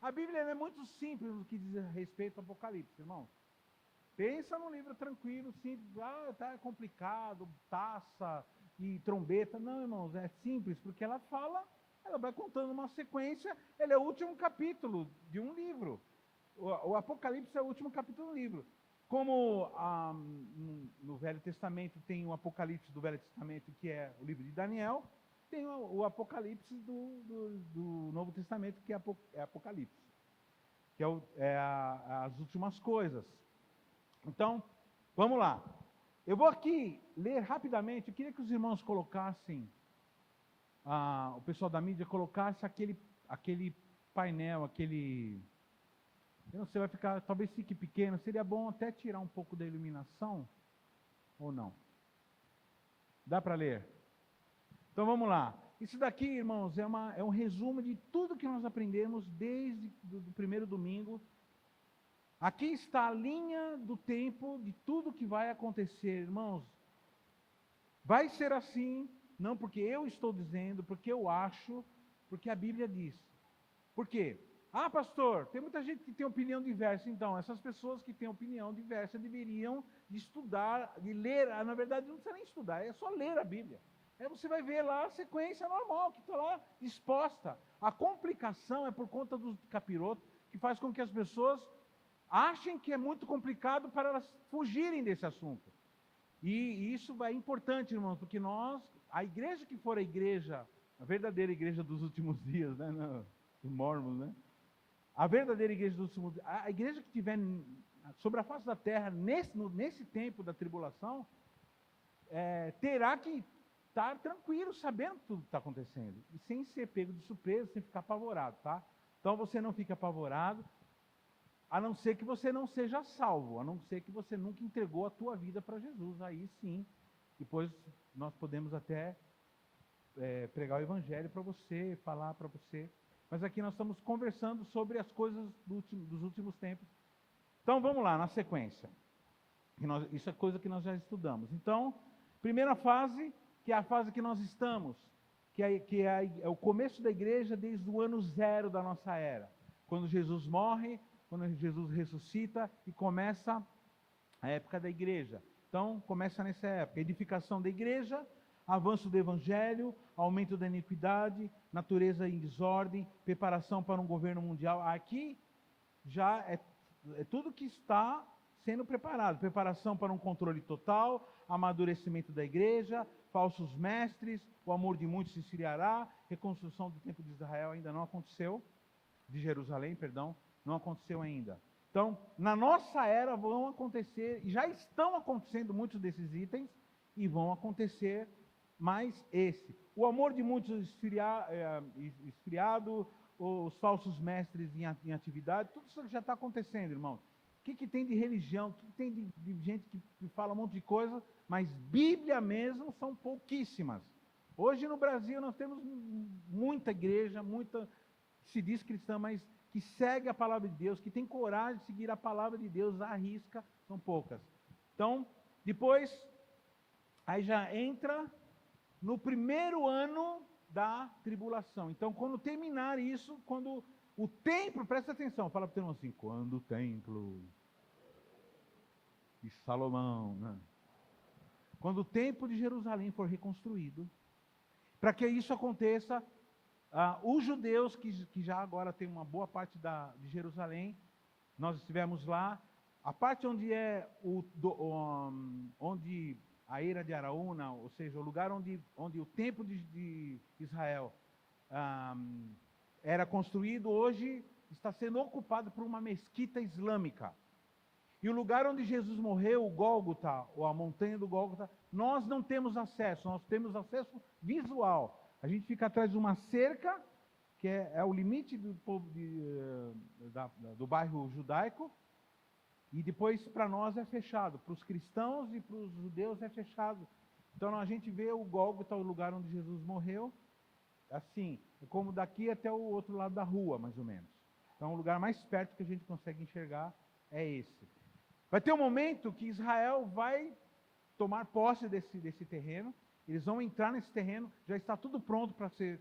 A Bíblia é muito simples no que diz respeito ao Apocalipse, irmão. Pensa num livro tranquilo, simples. Tá complicado, taça e trombeta. Não, irmãos, é simples, porque ela vai contando uma sequência. Ele é o último capítulo de um livro. O Apocalipse é o último capítulo do livro. Como no Velho Testamento tem o Apocalipse do Velho Testamento, que é o livro de Daniel, tem o Apocalipse do Novo Testamento, que é Apocalipse, que é as últimas coisas. Então, vamos lá. Eu vou aqui ler rapidamente. Eu queria que os irmãos colocassem, o pessoal da mídia colocasse aquele painel, eu não sei, vai ficar, talvez fique pequeno. Seria bom até tirar um pouco da iluminação, ou não? Dá para ler? Então vamos lá. Isso daqui, irmãos, é um resumo de tudo que nós aprendemos desde o primeiro domingo. Aqui está a linha do tempo de tudo que vai acontecer, irmãos. Vai ser assim, não porque eu estou dizendo, porque eu acho, porque a Bíblia diz. Por quê? Pastor, tem muita gente que tem opinião diversa. Então, essas pessoas que têm opinião diversa deveriam de estudar, de ler. Na verdade, não precisa nem estudar, é só ler a Bíblia. Aí você vai ver lá a sequência normal, que está lá exposta. A complicação é por conta dos capirotos, que faz com que as pessoas achem que é muito complicado para elas fugirem desse assunto. E isso é importante, irmãos, porque a igreja que for a verdadeira igreja dos últimos dias, né, os mormons, né? A verdadeira igreja dos últimos dias, a igreja que estiver sobre a face da terra, nesse tempo da tribulação, terá que estar tranquilo, sabendo tudo que está acontecendo, e sem ser pego de surpresa, sem ficar apavorado, tá? Então você não fica apavorado, a não ser que você não seja salvo, a não ser que você nunca entregou a tua vida para Jesus. Aí sim, depois nós podemos até pregar o evangelho para você, falar para você. Mas aqui nós estamos conversando sobre as coisas dos últimos tempos. Então vamos lá, na sequência. Isso é coisa que nós já estudamos. Então, primeira fase, que é a fase que nós estamos, que é o começo da igreja desde o ano 0 da nossa era. Quando Jesus morre, quando Jesus ressuscita e começa a época da igreja. Então, começa nessa época, edificação da igreja, avanço do evangelho, aumento da iniquidade, natureza em desordem, preparação para um governo mundial. Aqui já é tudo que está sendo preparado. Preparação para um controle total, amadurecimento da igreja, falsos mestres, o amor de muitos se esfriará, reconstrução do templo de Israel ainda não aconteceu, de Jerusalém, perdão, não aconteceu ainda. Então, na nossa era vão acontecer, e já estão acontecendo muitos desses itens, e vão acontecer mais esse. O amor de muitos esfriado, os falsos mestres em atividade, tudo isso já está acontecendo, irmãos. O que tem de religião, o que tem de gente que fala um monte de coisa, mas Bíblia mesmo são pouquíssimas. Hoje no Brasil nós temos muita igreja, se diz cristã, mas que segue a palavra de Deus, que tem coragem de seguir a palavra de Deus, arrisca, são poucas. Então, depois, aí já entra no primeiro ano da tribulação. Então, quando terminar isso, quando o templo, presta atenção, fala para o teu irmão assim, quando o templo de Salomão, né? Quando o templo de Jerusalém for reconstruído, para que isso aconteça, os judeus, que já agora tem uma boa parte de Jerusalém, nós estivemos lá, a parte onde onde a Eira de Araúna, ou seja, o lugar onde o templo de Israel era construído, hoje está sendo ocupado por uma mesquita islâmica. E o lugar onde Jesus morreu, o Gólgota, ou a montanha do Gólgota, nós não temos acesso, nós temos acesso visual. A gente fica atrás de uma cerca, que é o limite do povo do bairro judaico, e depois para nós é fechado, para os cristãos e para os judeus é fechado. Então a gente vê o Gólgota, o lugar onde Jesus morreu, assim, como daqui até o outro lado da rua, mais ou menos. Então o lugar mais perto que a gente consegue enxergar é esse. Vai ter um momento que Israel vai tomar posse desse terreno, eles vão entrar nesse terreno, já está tudo pronto para ser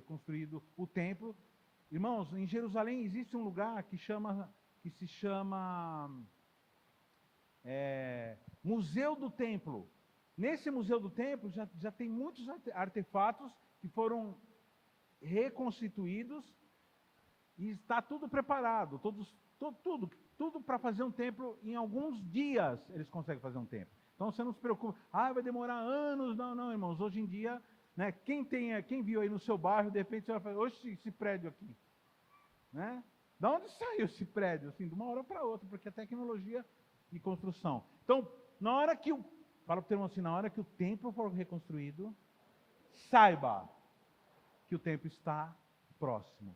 construído o templo, Irmãos, em Jerusalém existe um lugar que se chama Museu do Templo. Nesse Museu do Templo já tem muitos artefatos que foram reconstituídos e está tudo preparado, tudo para fazer um templo. Em alguns dias eles conseguem fazer um templo. Então você não se preocupa, vai demorar anos. Não, irmãos, hoje em dia, né, quem viu aí no seu bairro, de repente você vai falar, oxe, esse prédio aqui, né? Da onde saiu esse prédio? Assim, de uma hora para outra, porque a tecnologia de construção. Então, na hora que na hora que o templo for reconstruído, saiba que o tempo está próximo.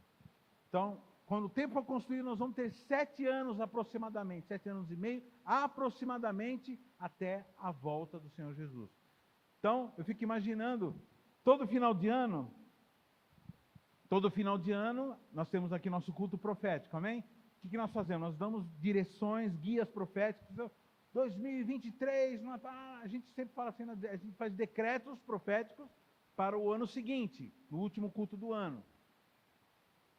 Então, quando o templo for construído, nós vamos ter 7 anos aproximadamente, 7 anos e meio, aproximadamente, até a volta do Senhor Jesus. Então, eu fico imaginando, todo final de ano, nós temos aqui nosso culto profético, amém? O que nós fazemos? Nós damos direções, guias proféticos. 2023, a gente sempre fala assim, a gente faz decretos proféticos para o ano seguinte, no último culto do ano.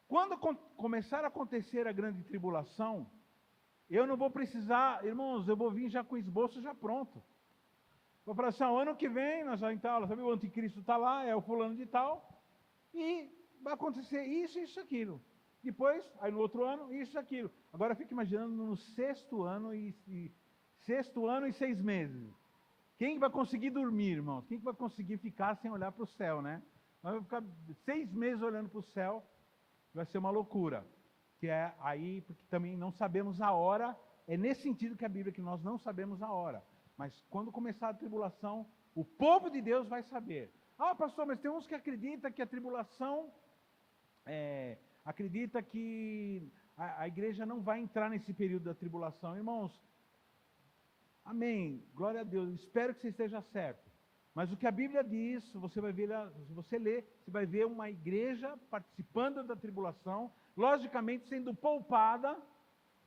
Quando começar a acontecer a grande tribulação, eu não vou precisar, irmãos, eu vou vir já com o esboço já pronto. Vou falar assim, o ano que vem, nós já em aula, sabe, o anticristo está lá, é o fulano de tal, e vai acontecer isso, aquilo. Depois, aí no outro ano, isso, aquilo. Agora fica imaginando no sexto ano e 6 meses. Quem vai conseguir dormir, irmãos? Quem vai conseguir ficar sem olhar para o céu, né? Nós vamos ficar 6 meses olhando para o céu, vai ser uma loucura. Que é aí, porque também não sabemos a hora, é nesse sentido que a Bíblia, que nós não sabemos a hora. Mas quando começar a tribulação, o povo de Deus vai saber. Pastor, mas tem uns que acreditam que a tribulação, acredita que a igreja não vai entrar nesse período da tribulação. Irmãos, amém, glória a Deus, espero que você esteja certo. Mas o que a Bíblia diz, você vai ver, se você ler, você vai ver uma igreja participando da tribulação, logicamente sendo poupada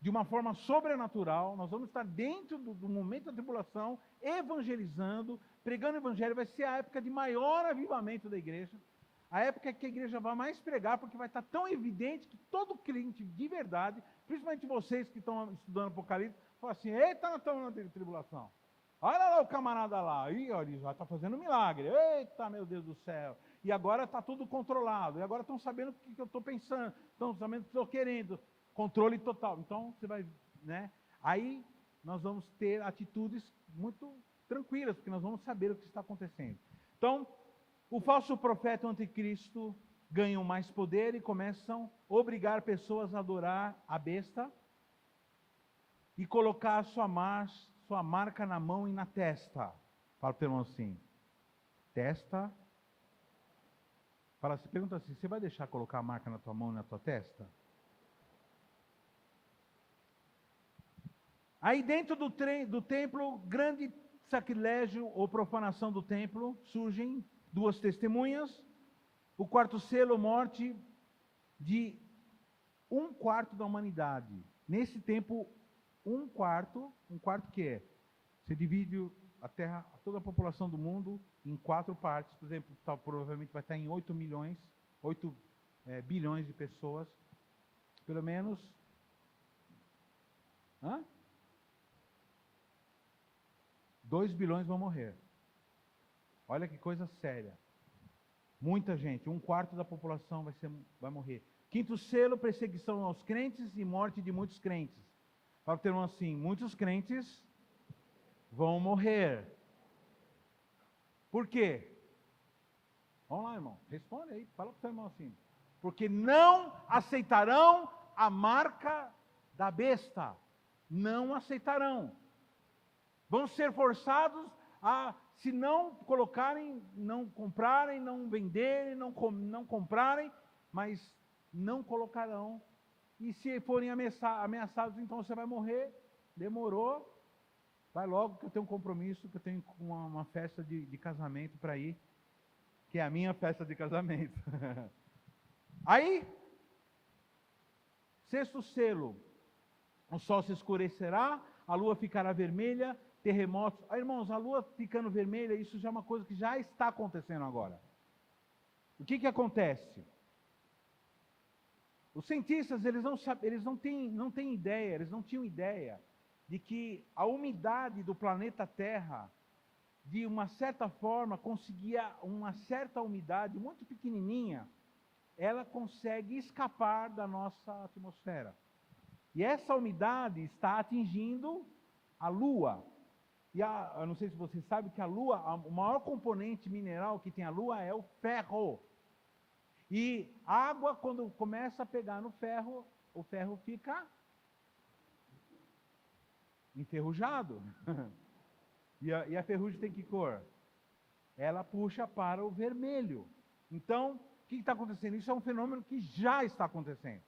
de uma forma sobrenatural. Nós vamos estar dentro do momento da tribulação, evangelizando, pregando o evangelho. Vai ser a época de maior avivamento da igreja, a época que a igreja vai mais pregar, porque vai estar tão evidente que todo crente de verdade, principalmente vocês que estão estudando Apocalipse, fala assim, eita, nós estamos na tribulação. Olha lá o camarada lá, olha, já está fazendo um milagre, eita, meu Deus do céu. E agora está tudo controlado, e agora estão sabendo o que eu estou pensando, estão sabendo o que eu estou querendo, controle total. Então, você vai, né? Aí, nós vamos ter atitudes muito tranquilas, porque nós vamos saber o que está acontecendo. Então, o falso profeta e o anticristo ganham mais poder e começam a obrigar pessoas a adorar a besta e colocar a sua marca na mão e na testa. Fala para o irmão assim, testa. Pergunta assim, você vai deixar colocar a marca na tua mão e na tua testa? Aí dentro do templo, grande sacrilégio ou profanação do templo, surgem 2 testemunhas, o 4º selo, morte de 1/4 da humanidade. Nesse tempo, 1/4 que é? Você divide a Terra, toda a população do mundo, em 4 partes, por exemplo, provavelmente vai estar em 8 bilhões de pessoas, pelo menos. 2 bilhões vão morrer. Olha que coisa séria. Muita gente, 1/4 da população vai morrer. 5º selo, perseguição aos crentes e morte de muitos crentes. Fala para o irmão assim, muitos crentes vão morrer. Por quê? Vamos lá, irmão, responde aí, fala para o seu irmão assim. Porque não aceitarão a marca da besta. Não aceitarão. Vão ser forçados a, se não colocarem, não comprarem, não venderem, não comprarem, mas não colocarão. E se forem ameaçados, então você vai morrer. Demorou. Vai logo que eu tenho um compromisso, que eu tenho uma festa de casamento para ir, que é a minha festa de casamento. Aí, 6º selo, o sol se escurecerá, a lua ficará vermelha, terremotos. Irmãos, a lua ficando vermelha, isso já é uma coisa que já está acontecendo agora. O que acontece? Os cientistas, eles não têm ideia, eles não tinham ideia de que a umidade do planeta Terra, de uma certa forma, conseguia uma certa umidade muito pequenininha, ela consegue escapar da nossa atmosfera. E essa umidade está atingindo a Lua. E eu não sei se você sabe que a Lua, o maior componente mineral que tem a Lua é o ferro. E a água, quando começa a pegar no ferro, o ferro fica enferrujado. E a ferrugem tem que cor? Ela puxa para o vermelho. Então, o que está acontecendo? Isso é um fenômeno que já está acontecendo.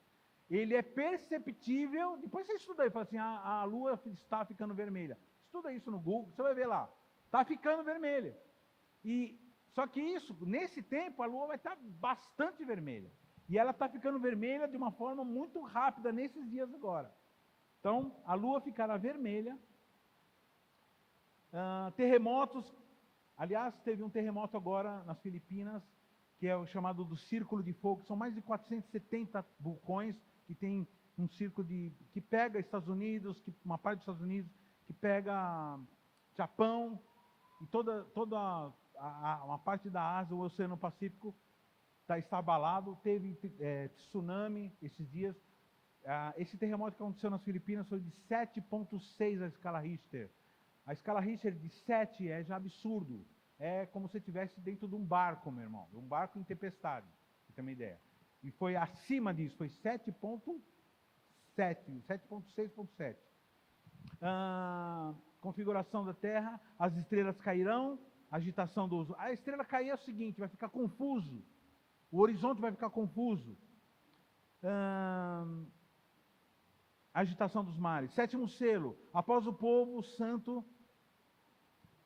Ele é perceptível. Depois você estuda aí, fala assim, a Lua está ficando vermelha. Estuda isso no Google, você vai ver lá. Está ficando vermelha. Só que isso, nesse tempo, a Lua vai estar bastante vermelha. E ela está ficando vermelha de uma forma muito rápida nesses dias agora. Então, a Lua ficará vermelha. Terremotos. Aliás, teve um terremoto agora nas Filipinas, que é o chamado do Círculo de Fogo. São mais de 470 vulcões que tem um círculo que pega Estados Unidos, uma parte dos Estados Unidos, que pega Japão, e toda uma parte da Ásia, o Oceano Pacífico está abalado. Teve tsunami esses dias. Esse terremoto que aconteceu nas Filipinas foi de 7,6 a escala Richter. A escala Richter de 7 é já absurdo. É como se estivesse dentro de um barco, meu irmão. Um barco em tempestade, pra você ter uma ideia. E foi acima disso, foi 7,7, 7,6,7. Configuração da Terra, as estrelas cairão, agitação dos... A estrela cair é o seguinte, vai ficar confuso. O horizonte vai ficar confuso. Agitação dos mares. Sétimo selo, após o povo santo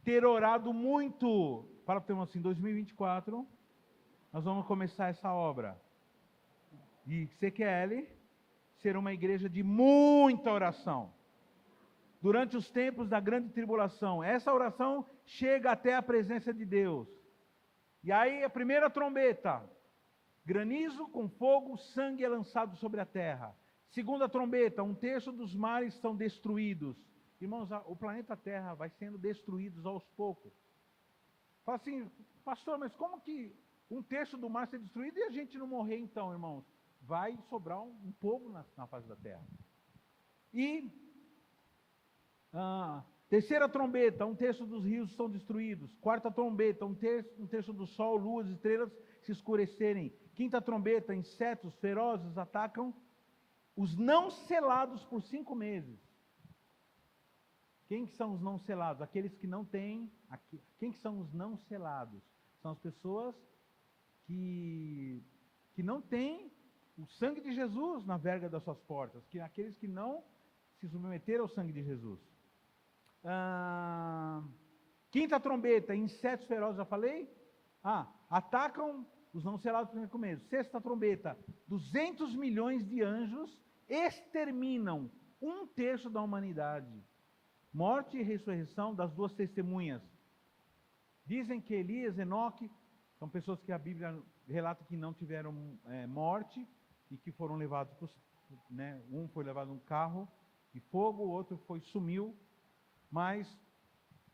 ter orado muito, para ter assim, 2024, nós vamos começar essa obra. E CQL será uma igreja de muita oração. Durante os tempos da grande tribulação, essa oração chega até a presença de Deus. E aí a primeira trombeta, granizo com fogo, sangue é lançado sobre a terra. Segunda trombeta, 1/3 dos mares são destruídos. Irmãos, o planeta Terra vai sendo destruído aos poucos. Fala assim, pastor, mas como que 1/3 do mar ser destruído e a gente não morrer então, irmãos? Vai sobrar um povo na face da terra. E terceira trombeta, 1/3 dos rios são destruídos. Quarta trombeta, 1/3 do sol, luas, estrelas se escurecerem. Quinta trombeta, insetos ferozes atacam os não selados por 5 meses. Quem que são os não selados? Aqueles que não têm... Quem que são os não selados? São as pessoas que não têm o sangue de Jesus na verga das suas portas. Aqueles que não se submeteram ao sangue de Jesus. Quinta trombeta, insetos ferozes, já falei? Atacam os não selados por 5 meses. Sexta trombeta, 200 milhões de anjos exterminam 1/3 da humanidade. Morte e ressurreição das 2 testemunhas. Dizem que Elias, Enoque, são pessoas que a Bíblia relata que não tiveram morte e que foram levados, um foi levado num carro de fogo, o outro sumiu, mas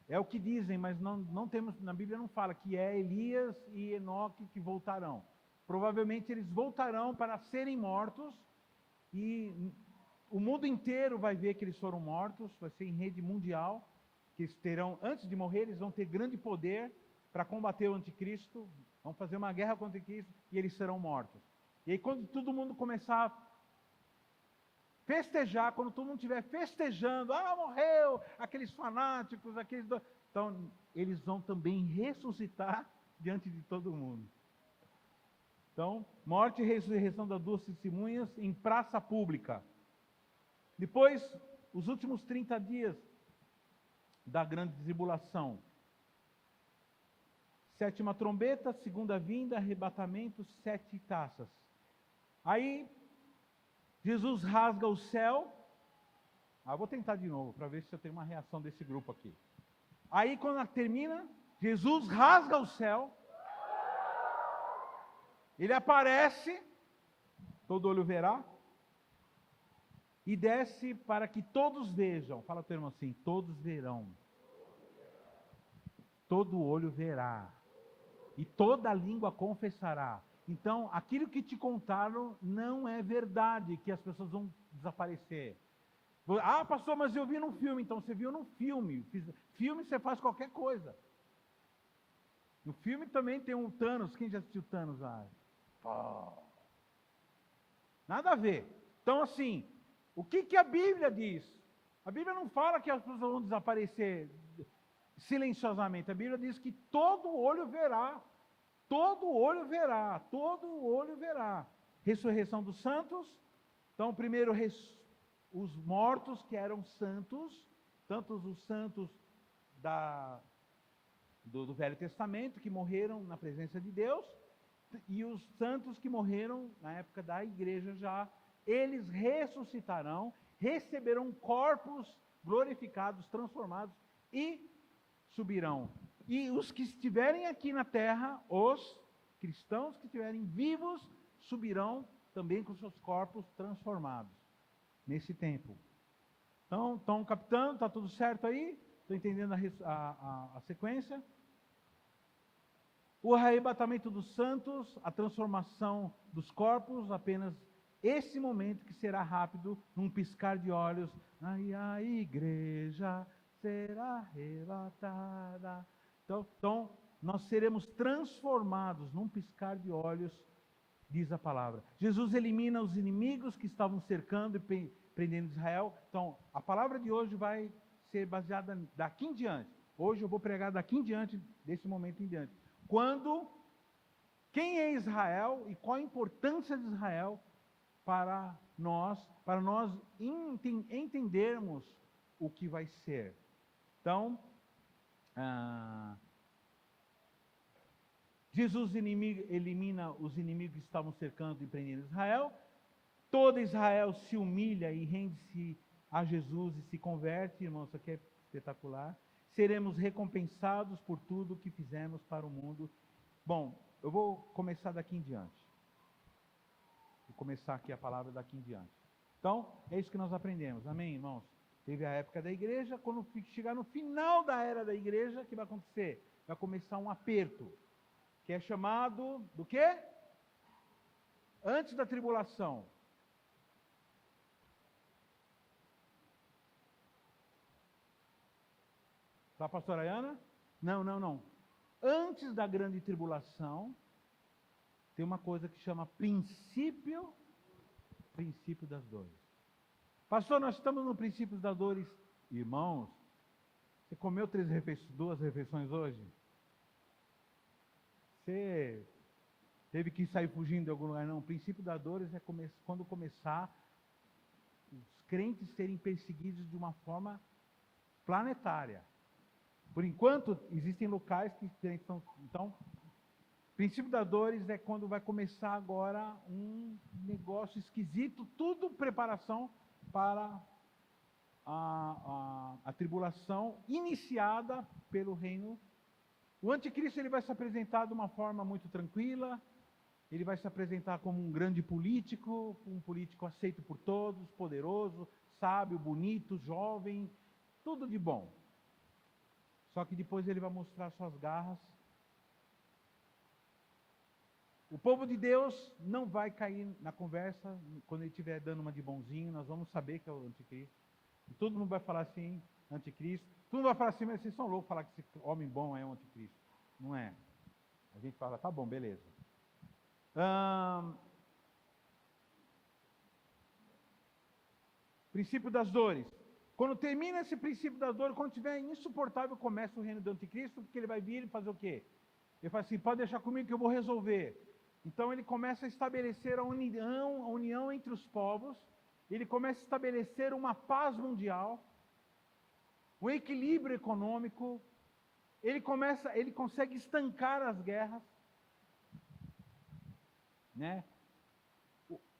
é o que dizem, mas não temos, na Bíblia não fala que é Elias e Enoque que voltarão. Provavelmente eles voltarão para serem mortos e o mundo inteiro vai ver que eles foram mortos, vai ser em rede mundial, que eles terão, antes de morrer, eles vão ter grande poder para combater o anticristo, vão fazer uma guerra contra o anticristo e eles serão mortos. E aí quando todo mundo começar a festejar, quando todo mundo estiver festejando, morreu, aqueles fanáticos, então eles vão também ressuscitar diante de todo mundo. Então, morte e ressurreição das 2 testemunhas em praça pública. Depois, os últimos 30 dias da grande tribulação. Sétima trombeta, segunda vinda, arrebatamento, 7 taças. Aí, Jesus rasga o céu. Vou tentar de novo, para ver se eu tenho uma reação desse grupo aqui. Aí, quando termina, Jesus rasga o céu. Ele aparece todo olho verá, e desce para que todos vejam. Fala o termo assim, todos verão. Todo olho verá. E toda língua confessará. Então, aquilo que te contaram não é verdade, que as pessoas vão desaparecer. Ah, pastor, mas eu vi num filme. Então, você viu num filme. Filme você faz qualquer coisa. No filme também tem um Thanos. Quem já assistiu Thanos lá? Nada a ver. Então, assim, o que a Bíblia diz? A Bíblia não fala que as pessoas vão desaparecer silenciosamente. A Bíblia diz que todo olho verá. Todo olho verá. Todo olho verá. Ressurreição dos santos. Então, primeiro, os mortos que eram santos, tanto os santos do Velho Testamento, que morreram na presença de Deus, e os santos que morreram na época da igreja já, eles ressuscitarão, receberão corpos glorificados, transformados e subirão. E os que estiverem aqui na terra, os cristãos que estiverem vivos, subirão também com seus corpos transformados nesse tempo. Então, estão captando? Está tudo certo aí? Estão entendendo a sequência? O arrebatamento dos santos, a transformação dos corpos, apenas esse momento que será rápido, num piscar de olhos. Aí a igreja será arrebatada. Então, nós seremos transformados num piscar de olhos, diz a palavra. Jesus elimina os inimigos que estavam cercando e prendendo Israel. Então, a palavra de hoje vai ser baseada daqui em diante. Hoje eu vou pregar daqui em diante, desse momento em diante. Quem é Israel e qual a importância de Israel para nós entendermos o que vai ser. Então, Jesus elimina os inimigos que estavam cercando e prendendo Israel. Todo Israel se humilha e rende-se a Jesus e se converte. Irmãos, isso aqui é espetacular. Seremos recompensados por tudo que fizemos para o mundo. Bom, eu vou começar daqui em diante. Vou começar aqui a palavra daqui em diante. Então, é isso que nós aprendemos. Amém, irmãos? Teve a época da igreja. Quando chegar no final da era da igreja, o que vai acontecer? Vai começar um aperto, que é chamado do quê? Antes da tribulação. Tá, pastora Ayana? Não. Antes da grande tribulação, tem uma coisa que chama princípio das dores. Pastor, nós estamos no princípio das dores. Irmãos, você comeu 2 refeições hoje? Você teve que sair fugindo de algum lugar? Não, o princípio das dores é quando começar os crentes serem perseguidos de uma forma planetária. Por enquanto, existem locais que estão... Então, o princípio das dores é quando vai começar agora um negócio esquisito, tudo preparação para a tribulação iniciada pelo reino. O anticristo ele vai se apresentar de uma forma muito tranquila, ele vai se apresentar como um grande político, um político aceito por todos, poderoso, sábio, bonito, jovem, tudo de bom. Só que depois ele vai mostrar suas garras. O povo de Deus não vai cair na conversa quando ele estiver dando uma de bonzinho, nós vamos saber que é o anticristo. E todo mundo vai falar assim, anticristo. Todo mundo vai falar assim, mas vocês são loucos falar que esse homem bom é um anticristo. Não é. A gente fala, tá bom, beleza. Princípio das dores. Quando termina esse princípio das dores, quando estiver insuportável, começa o reino do anticristo, porque ele vai vir e fazer o quê? Ele fala assim, pode deixar comigo que eu vou resolver. Então ele começa a estabelecer a união entre os povos, ele começa a estabelecer uma paz mundial, um equilíbrio econômico, ele consegue estancar as guerras, né?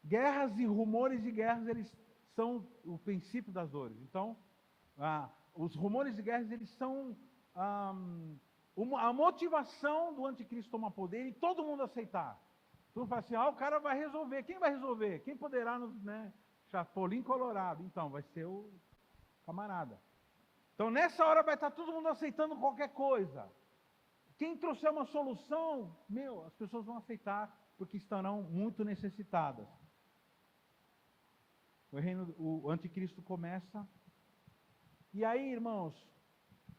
Guerras e rumores de guerras, eles são o princípio das dores. Então, os rumores de guerras, eles são a motivação do anticristo tomar poder e todo mundo aceitar. Tu fala assim, o cara vai resolver. Quem vai resolver? Quem poderá, né? Chapolin Colorado. Então, vai ser o camarada. Então, nessa hora vai estar todo mundo aceitando qualquer coisa. Quem trouxer uma solução, as pessoas vão aceitar, porque estarão muito necessitadas. O anticristo começa. E aí, irmãos,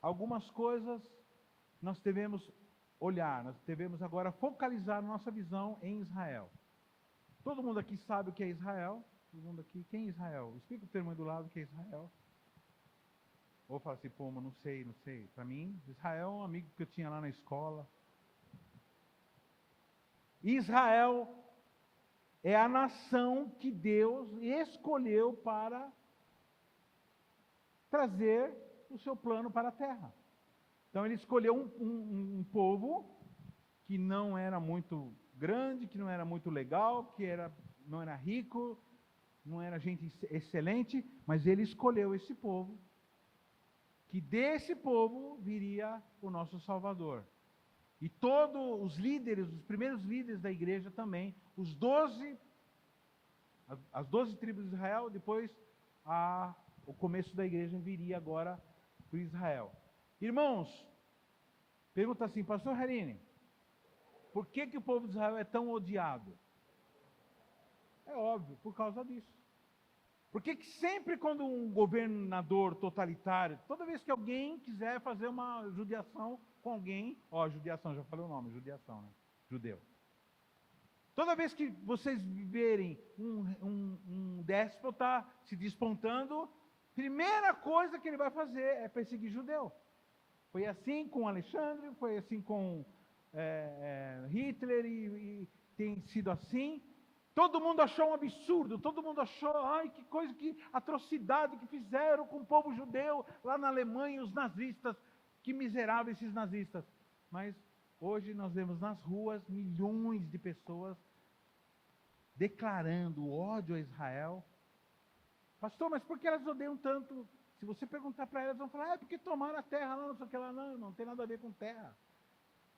algumas coisas nós devemos olhar, nós devemos agora focalizar nossa visão em Israel. Todo mundo aqui sabe o que é Israel? Todo mundo aqui, quem é Israel? Explica o termo aí do lado, o que é Israel. Ou fala assim, pô, mas não sei. Para mim, Israel é um amigo que eu tinha lá na escola. Israel é a nação que Deus escolheu para trazer o seu plano para a terra. Então ele escolheu um povo que não era muito grande, que não era muito legal, não era rico, não era gente excelente, mas ele escolheu esse povo, que desse povo viria o nosso Salvador. E todos os líderes, os primeiros líderes da igreja também, as 12 tribos de Israel, depois o começo da igreja viria agora para Israel. Irmãos, pergunta assim, pastor Harini, por que o povo de Israel é tão odiado? É óbvio, por causa disso. Por que sempre quando um governador totalitário, toda vez que alguém quiser fazer uma judiação com alguém, judiação, já falei o nome, judiação, né? Judeu. Toda vez que vocês verem um déspota se despontando, primeira coisa que ele vai fazer é perseguir judeu. Foi assim com Alexandre, foi assim com Hitler e tem sido assim. Todo mundo achou um absurdo, todo mundo achou, que coisa, que atrocidade que fizeram com o povo judeu lá na Alemanha, os nazistas, que miseráveis esses nazistas. Mas hoje nós vemos nas ruas milhões de pessoas declarando ódio a Israel. Pastor, mas por que elas odeiam tanto? Se você perguntar para elas, vão falar, porque tomaram a terra lá, não sei o que lá. Não tem nada a ver com terra.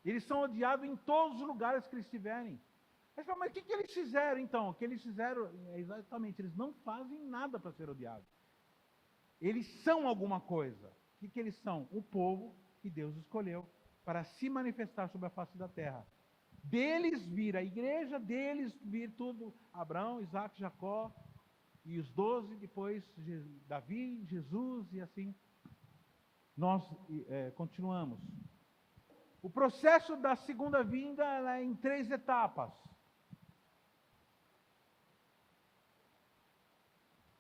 Eles são odiados em todos os lugares que eles estiverem. Mas o que eles fizeram então? O que eles fizeram, exatamente, eles não fazem nada para ser odiados. Eles são alguma coisa. O que eles são? O povo que Deus escolheu para se manifestar sobre a face da terra. Deles vir a igreja, deles vir tudo, Abraão, Isaac, Jacó, e os 12, depois Davi, Jesus, e assim nós continuamos. O processo da segunda vinda é em 3 etapas.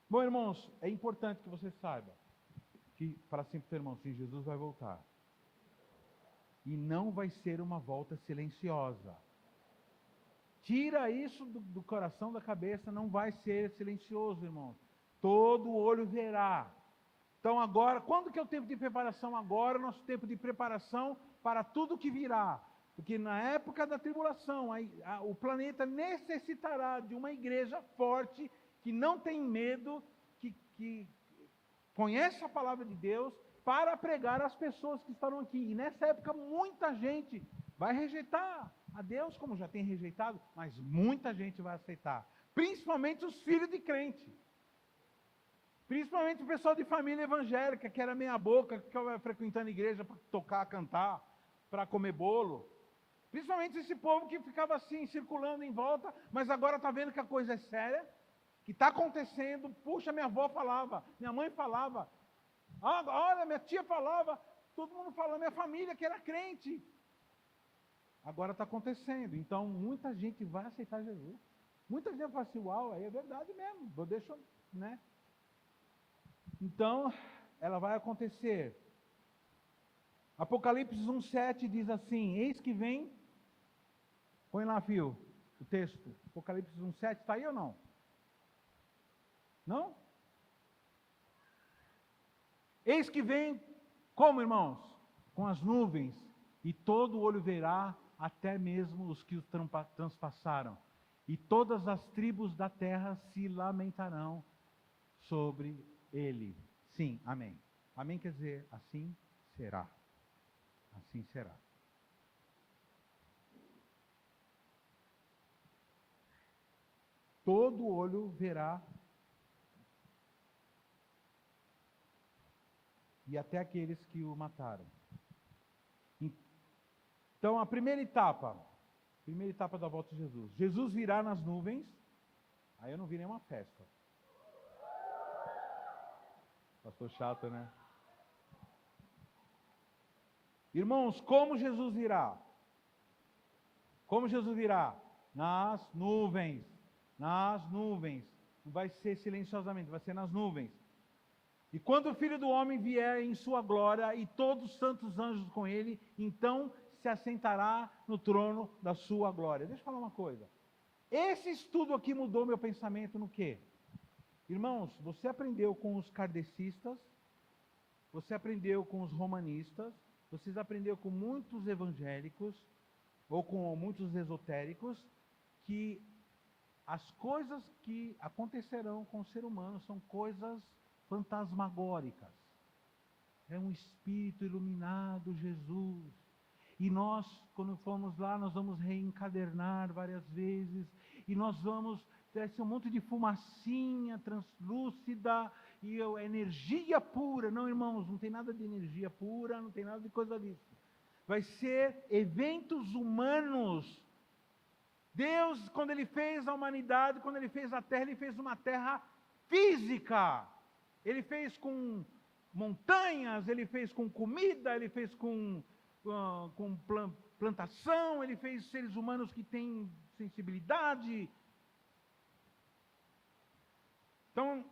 Bom, irmãos, é importante que você saiba, que fala assim para o seu irmão, sim, Jesus vai voltar. E não vai ser uma volta silenciosa. Tira isso do coração, da cabeça, não vai ser silencioso, irmãos. Todo olho verá. Então agora, quando que é o tempo de preparação? Agora é o nosso tempo de preparação para tudo que virá. Porque na época da tribulação, o planeta necessitará de uma igreja forte, que não tem medo, que conhece a palavra de Deus, para pregar às pessoas que estarão aqui. E nessa época muita gente vai rejeitar a Deus, como já tem rejeitado, mas muita gente vai aceitar. Principalmente os filhos de crente. Principalmente o pessoal de família evangélica, que era meia boca, que ficava frequentando a igreja para tocar, cantar, para comer bolo. Principalmente esse povo que ficava assim, circulando em volta, mas agora está vendo que a coisa é séria, que está acontecendo. Puxa, minha avó falava, minha mãe falava, olha, minha tia falava, todo mundo falando, minha família que era crente. Agora está acontecendo, então muita gente vai aceitar Jesus. Muita gente fala assim, uau, aí é verdade mesmo, deixa, né? Então, ela vai acontecer. Apocalipse 1:7 diz assim, eis que vem, põe lá, Fio, o texto, Apocalipse 1:7, está aí ou não? Não? Eis que vem, como, irmãos? Com as nuvens, e todo olho verá, até mesmo os que os transpassaram. E todas as tribos da terra se lamentarão sobre ele. Sim, amém. Amém quer dizer, assim será. Assim será. todo olho verá, e até aqueles que o mataram. Então, a primeira etapa da volta de Jesus. Jesus virá nas nuvens, aí eu não vi nenhuma festa. Pastor chato, né? Irmãos, como Jesus virá? Como Jesus virá? Nas nuvens. Nas nuvens. Não vai ser silenciosamente, vai ser nas nuvens. E quando o Filho do Homem vier em sua glória e todos os santos anjos com ele, então se assentará no trono da sua glória. Deixa eu falar uma coisa. Esse estudo aqui mudou meu pensamento no quê? Irmãos, você aprendeu com os kardecistas, você aprendeu com os romanistas, vocês aprenderam com muitos evangélicos, ou com muitos esotéricos, que as coisas que acontecerão com o ser humano são coisas fantasmagóricas. É um espírito iluminado, Jesus. E nós, quando formos lá, nós vamos reencadernar várias vezes, e nós vamos ter um monte de fumacinha translúcida, e energia pura. Não, irmãos, não tem nada de energia pura, não tem nada de coisa disso. Vai ser eventos humanos. Deus, quando Ele fez a humanidade, quando Ele fez a terra, Ele fez uma terra física. Ele fez com montanhas, Ele fez com comida, Ele fez com plantação, Ele fez seres humanos que têm sensibilidade. Então,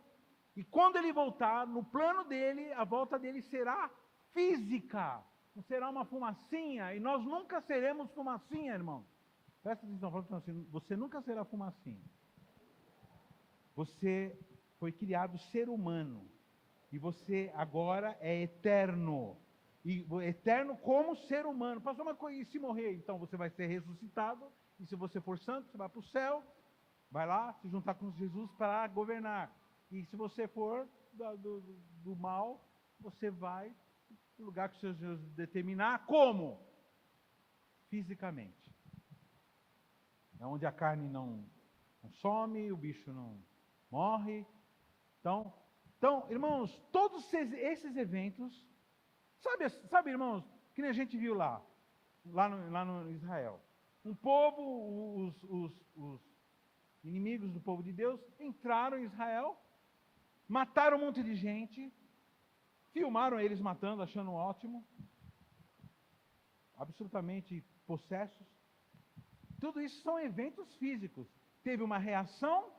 e quando Ele voltar, no plano dEle, a volta dEle será física, não será uma fumacinha, e nós nunca seremos fumacinha, irmão. Presta atenção, você nunca será fumacinha. Você foi criado ser humano, e você agora é eterno, e eterno como ser humano. Pastor, uma coisa, e se morrer, então você vai ser ressuscitado, e se você for santo, você vai para o céu, vai lá se juntar com Jesus para governar. E se você for do mal, você vai para o lugar que o Senhor Jesus determinar. Como? Fisicamente. É onde a carne não some, o bicho não morre. Então, irmãos, todos esses eventos, sabe, irmãos, que nem a gente viu lá no Israel. Um povo, os inimigos do povo de Deus, entraram em Israel, mataram um monte de gente, filmaram eles matando, achando ótimo, absolutamente possessos. Tudo isso são eventos físicos. Teve uma reação,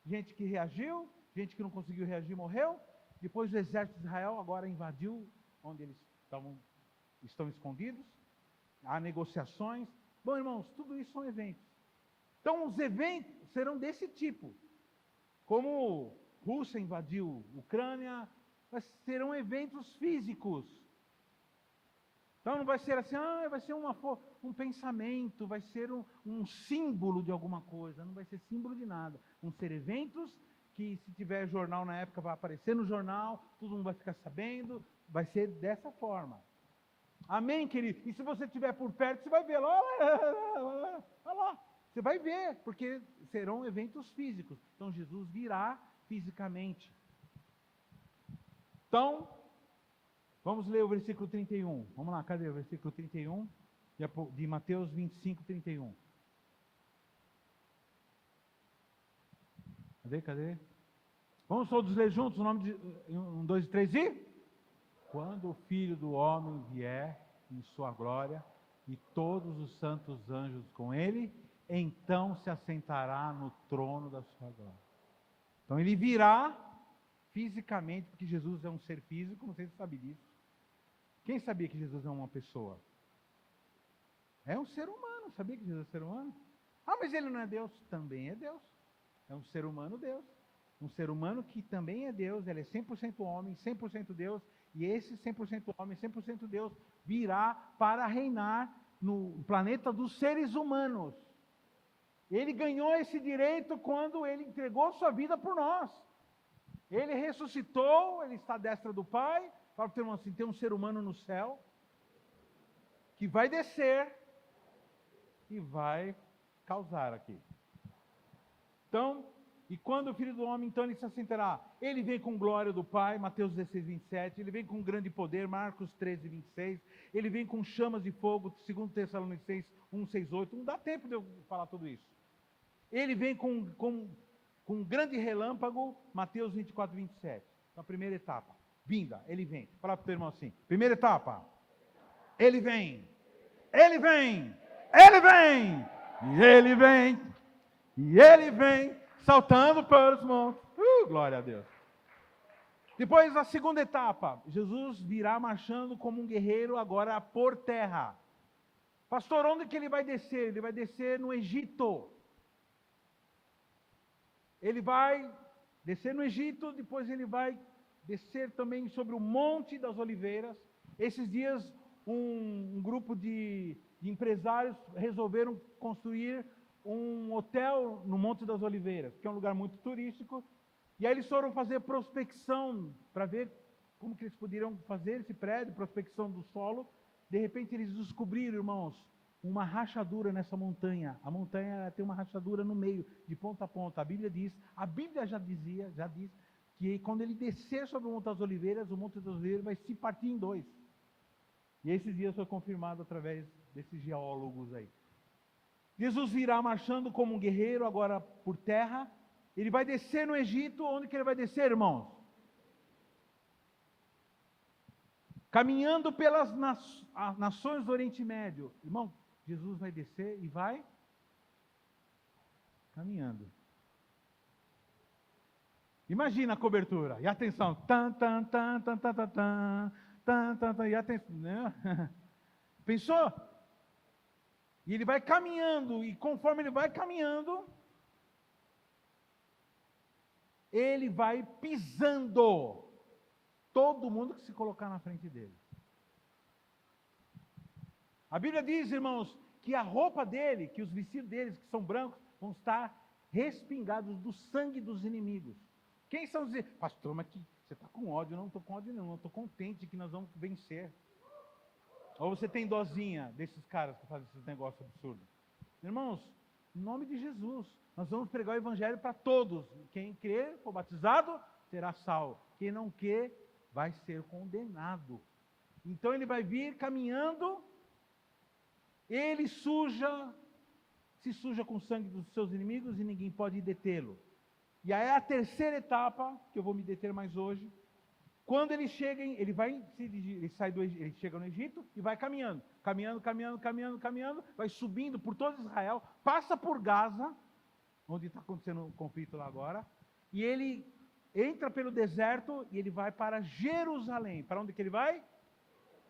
gente que reagiu, gente que não conseguiu reagir morreu. Depois o exército de Israel agora invadiu onde eles estão escondidos. Há negociações. Bom, irmãos, tudo isso são eventos. Então os eventos serão desse tipo. Como Rússia invadiu Ucrânia, mas serão eventos físicos. Então não vai ser assim, vai ser um pensamento, vai ser um símbolo de alguma coisa. Não vai ser símbolo de nada. Vão ser eventos que, se tiver jornal na época, vai aparecer no jornal, todo mundo vai ficar sabendo. Vai ser dessa forma. Amém, querido? E se você estiver por perto, você vai ver lá. Olha lá. Você vai ver, porque serão eventos físicos. Então Jesus virá fisicamente. Então, vamos ler o versículo 31. Vamos lá, cadê o versículo 31? De Mateus 25, 31. Cadê? Vamos todos ler juntos o nome de 1, 2 e 3 e... Quando o Filho do Homem vier em sua glória, e todos os santos anjos com ele, então se assentará no trono da sua glória. Então ele virá fisicamente, porque Jesus é um ser físico, não sei se você sabe disso. Quem sabia que Jesus é uma pessoa? É um ser humano, sabia que Jesus é um ser humano? Mas ele não é Deus? Também é Deus. É um ser humano Deus. Um ser humano que também é Deus, ele é 100% homem, 100% Deus, e esse 100% homem, 100% Deus, virá para reinar no planeta dos seres humanos. Ele ganhou esse direito quando ele entregou sua vida por nós. Ele ressuscitou, ele está à destra do Pai. Fala para o irmão assim, tem um ser humano no céu, que vai descer e vai causar aqui. Então, e quando o Filho do Homem, então ele se assentará, ele vem com glória do Pai, Mateus 16, 27, ele vem com grande poder, Marcos 13, 26, ele vem com chamas de fogo, 2 Tessalonicenses 1, 6, 8, não dá tempo de eu falar tudo isso. Ele vem com grande relâmpago, Mateus 24, 27, então a primeira etapa, vinda, ele vem, fala para o teu irmão assim, primeira etapa, ele vem, ele vem, ele vem, e ele vem, e ele vem, saltando para os montes. Glória a Deus. Depois, a segunda etapa. Jesus virá marchando como um guerreiro agora por terra. Pastor, onde que ele vai descer? Ele vai descer no Egito. Ele vai descer no Egito, depois ele vai descer também sobre o Monte das Oliveiras. Esses dias, um grupo de empresários resolveram construir um hotel no Monte das Oliveiras, que é um lugar muito turístico, e aí eles foram fazer prospecção para ver como que eles poderiam fazer esse prédio, prospecção do solo. De repente eles descobriram, irmãos, uma rachadura nessa montanha. A montanha tem uma rachadura no meio, de ponta a ponta. A Bíblia já diz, que quando ele descer sobre o Monte das Oliveiras, o Monte das Oliveiras vai se partir em dois. E esses dias foi confirmado através desses geólogos aí. Jesus virá marchando como um guerreiro, agora por terra. Ele vai descer no Egito. Onde que ele vai descer, irmãos? Caminhando pelas nações do Oriente Médio. Irmão, Jesus vai descer e vai caminhando. Imagina a cobertura. E atenção. Tan, tan, tan, tan, tan, tan, tan, tan, tan, tan, e atenção. Né? Pensou? E ele vai caminhando, e conforme ele vai caminhando, ele vai pisando todo mundo que se colocar na frente dele. A Bíblia diz, irmãos, que a roupa dele, que os vestidos deles, que são brancos, vão estar respingados do sangue dos inimigos. Quem são os inimigos? Pastor, mas que você está com ódio? Eu não estou com ódio não, eu estou contente que nós vamos vencer. Ou você tem dozinha desses caras que fazem esses negócios absurdos? Irmãos, em nome de Jesus, nós vamos pregar o Evangelho para todos. Quem crer, for batizado, será salvo. Quem não crer, vai ser condenado. Então ele vai vir caminhando, ele se suja com o sangue dos seus inimigos e ninguém pode detê-lo. E aí a terceira etapa, que eu vou me deter mais hoje, quando ele chega, ele chega no Egito e vai caminhando, vai subindo por todo Israel, passa por Gaza, onde está acontecendo um conflito lá agora, e ele entra pelo deserto e ele vai para Jerusalém. Para onde que ele vai?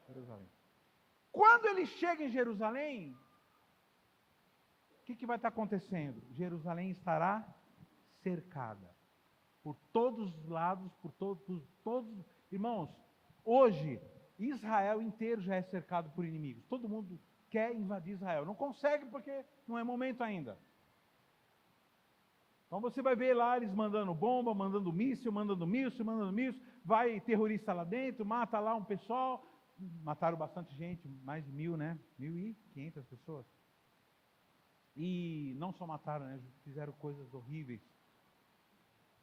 Jerusalém. Quando ele chega em Jerusalém, o que vai estar acontecendo? Jerusalém estará cercada por todos os lados, por todos. Irmãos, hoje, Israel inteiro já é cercado por inimigos. Todo mundo quer invadir Israel. Não consegue porque não é momento ainda. Então você vai ver lá eles mandando bomba, mandando míssil, vai terrorista lá dentro, mata lá um pessoal. Mataram bastante gente, mais de 1.000, né? 1.500 pessoas. E não só mataram, né? Fizeram coisas horríveis.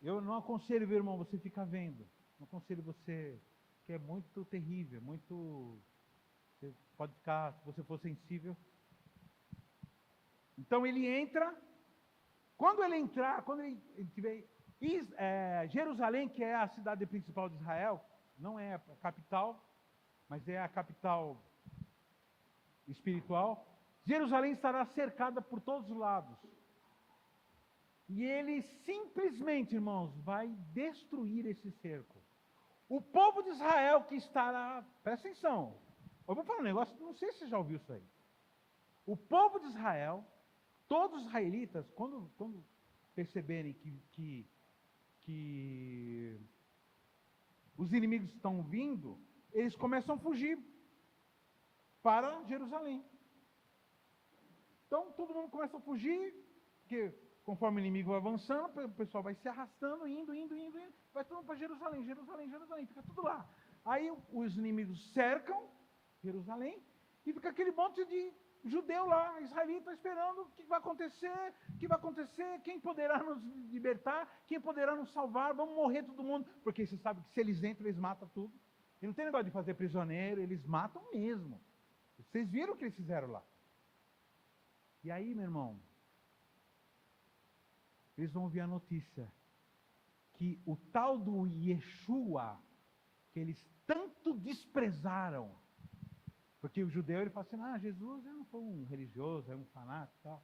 Eu não aconselho, meu irmão, você ficar vendo. Não aconselho você, que é muito terrível, muito... Você pode ficar, se você for sensível. Então ele entra. Quando ele tiver... Jerusalém, que é a cidade principal de Israel, não é a capital, mas é a capital espiritual. Jerusalém estará cercada por todos os lados. E ele simplesmente, irmãos, vai destruir esse cerco. O povo de Israel que estará... Presta atenção. Eu vou falar um negócio, não sei se você já ouviu isso aí. O povo de Israel, todos os israelitas, quando perceberem que os inimigos estão vindo, eles começam a fugir para Jerusalém. Então, todo mundo começa a fugir, porque conforme o inimigo vai avançando, o pessoal vai se arrastando, indo, vai todo mundo para Jerusalém, fica tudo lá. Aí os inimigos cercam Jerusalém e fica aquele monte de judeu lá, israelita, esperando o que vai acontecer, quem poderá nos libertar, quem poderá nos salvar, vamos morrer todo mundo, porque você sabe que se eles entram, eles matam tudo. E não tem negócio de fazer prisioneiro, eles matam mesmo. Vocês viram o que eles fizeram lá. E aí, meu irmão, eles vão ouvir a notícia que o tal do Yeshua, que eles tanto desprezaram, porque o judeu ele fala assim, Jesus não foi um religioso, é um fanático e tal.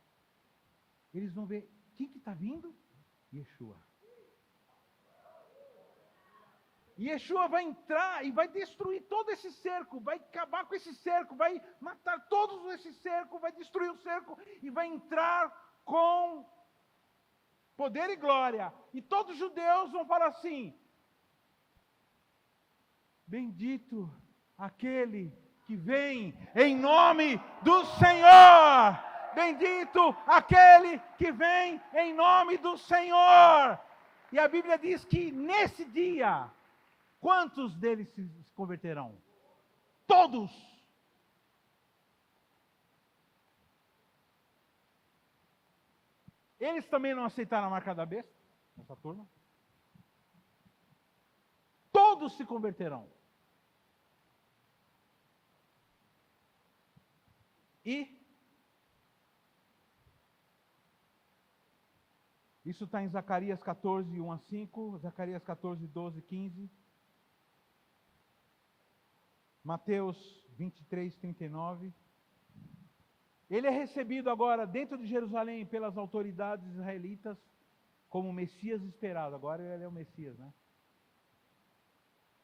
Eles vão ver, quem que está vindo? Yeshua. E Yeshua vai entrar e vai destruir todo esse cerco, vai acabar com esse cerco, vai matar todos esse cerco, vai destruir o cerco e vai entrar com poder e glória. E todos os judeus vão falar assim, bendito aquele que vem em nome do Senhor. Bendito aquele que vem em nome do Senhor. E a Bíblia diz que nesse dia, quantos deles se converterão? Todos. Eles também não aceitaram a marca da besta, essa turma. Todos se converterão. E isso está em Zacarias 14, 1 a 5, Zacarias 14, 12, 15. Mateus 23, 39. Ele é recebido agora dentro de Jerusalém pelas autoridades israelitas como o Messias esperado. Agora ele é o Messias, né?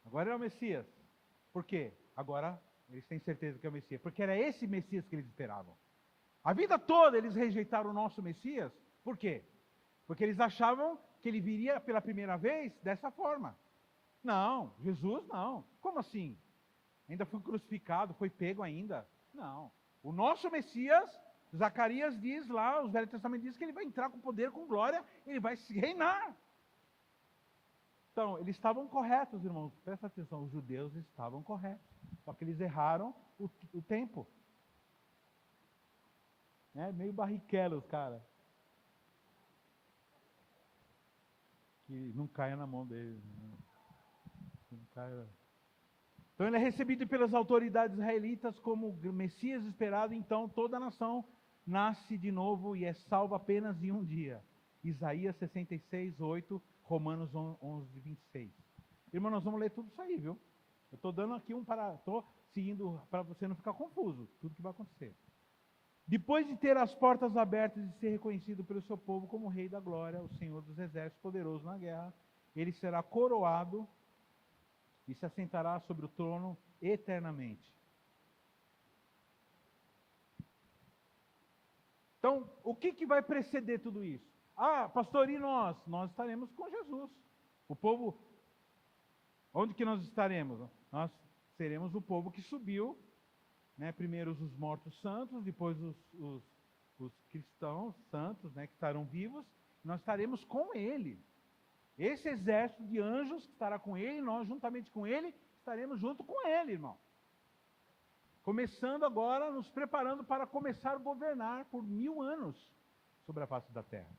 Agora ele é o Messias. Por quê? Agora eles têm certeza que é o Messias. Porque era esse Messias que eles esperavam. A vida toda eles rejeitaram o nosso Messias. Por quê? Porque eles achavam que ele viria pela primeira vez dessa forma. Não, Jesus não. Como assim? Ainda foi crucificado, foi pego ainda. Não. O nosso Messias, Zacarias diz lá, o Velho Testamento diz que ele vai entrar com poder, com glória, ele vai reinar. Então, eles estavam corretos, irmãos. Presta atenção, os judeus estavam corretos. Só que eles erraram o tempo. Meio barriquelo os caras. Que não caia na mão deles. Não caia. Então ele é recebido pelas autoridades israelitas como o Messias esperado, então toda a nação nasce de novo e é salva apenas em um dia. Isaías 66, 8, Romanos 11, 26. Irmão, nós vamos ler tudo isso aí, viu? Eu estou dando aqui estou seguindo para você não ficar confuso, tudo que vai acontecer. Depois de ter as portas abertas e ser reconhecido pelo seu povo como Rei da Glória, o Senhor dos Exércitos, poderoso na guerra, ele será coroado e se assentará sobre o trono eternamente. Então, o que vai preceder tudo isso? Pastor, e nós? Nós estaremos com Jesus. O povo, onde que nós estaremos? Nós seremos o povo que subiu, primeiro os mortos santos, depois os cristãos santos, que estarão vivos, nós estaremos com ele. Esse exército de anjos que estará com ele, nós juntamente com ele, estaremos junto com ele, irmão. Começando agora, nos preparando para começar a governar por 1000 anos sobre a face da terra.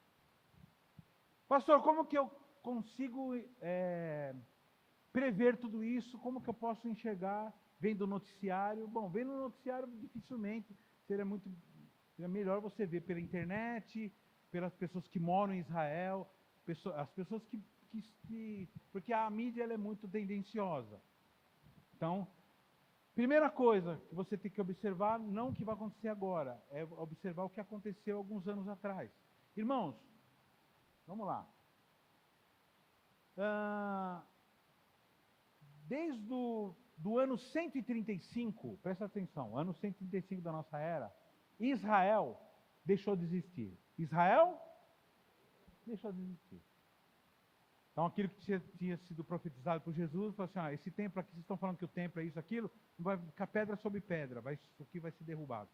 Pastor, como que eu consigo prever tudo isso? Como que eu posso enxergar vendo o noticiário? Bom, vendo o noticiário dificilmente, seria melhor você ver pela internet, pelas pessoas que moram em Israel, as pessoas porque a mídia ela é muito tendenciosa. Então, primeira coisa que você tem que observar, não o que vai acontecer agora, é observar o que aconteceu alguns anos atrás. Irmãos, vamos lá. Desde do ano 135, presta atenção, ano 135 da nossa era, Israel deixou de existir. Israel deixou de existir. Então aquilo que tinha sido profetizado por Jesus, falou assim, esse templo aqui, vocês estão falando que o templo é isso, aquilo, vai ficar pedra sobre pedra, isso aqui vai ser derrubado.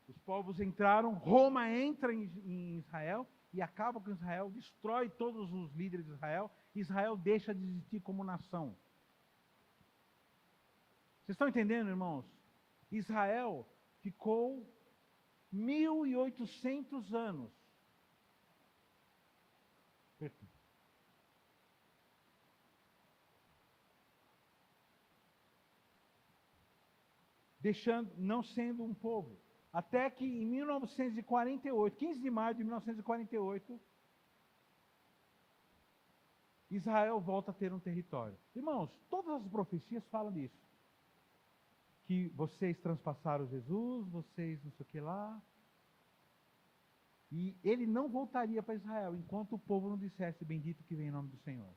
Os povos entraram, Roma entra em Israel e acaba com Israel, destrói todos os líderes de Israel, Israel deixa de existir como nação. Vocês estão entendendo, irmãos? Israel ficou 1.800 anos. Deixando, não sendo um povo. Até que em 1948, 15 de maio de 1948, Israel volta a ter um território. Irmãos, todas as profecias falam disso. Que vocês transpassaram Jesus, vocês não sei o que lá. E ele não voltaria para Israel enquanto o povo não dissesse bendito que vem em nome do Senhor.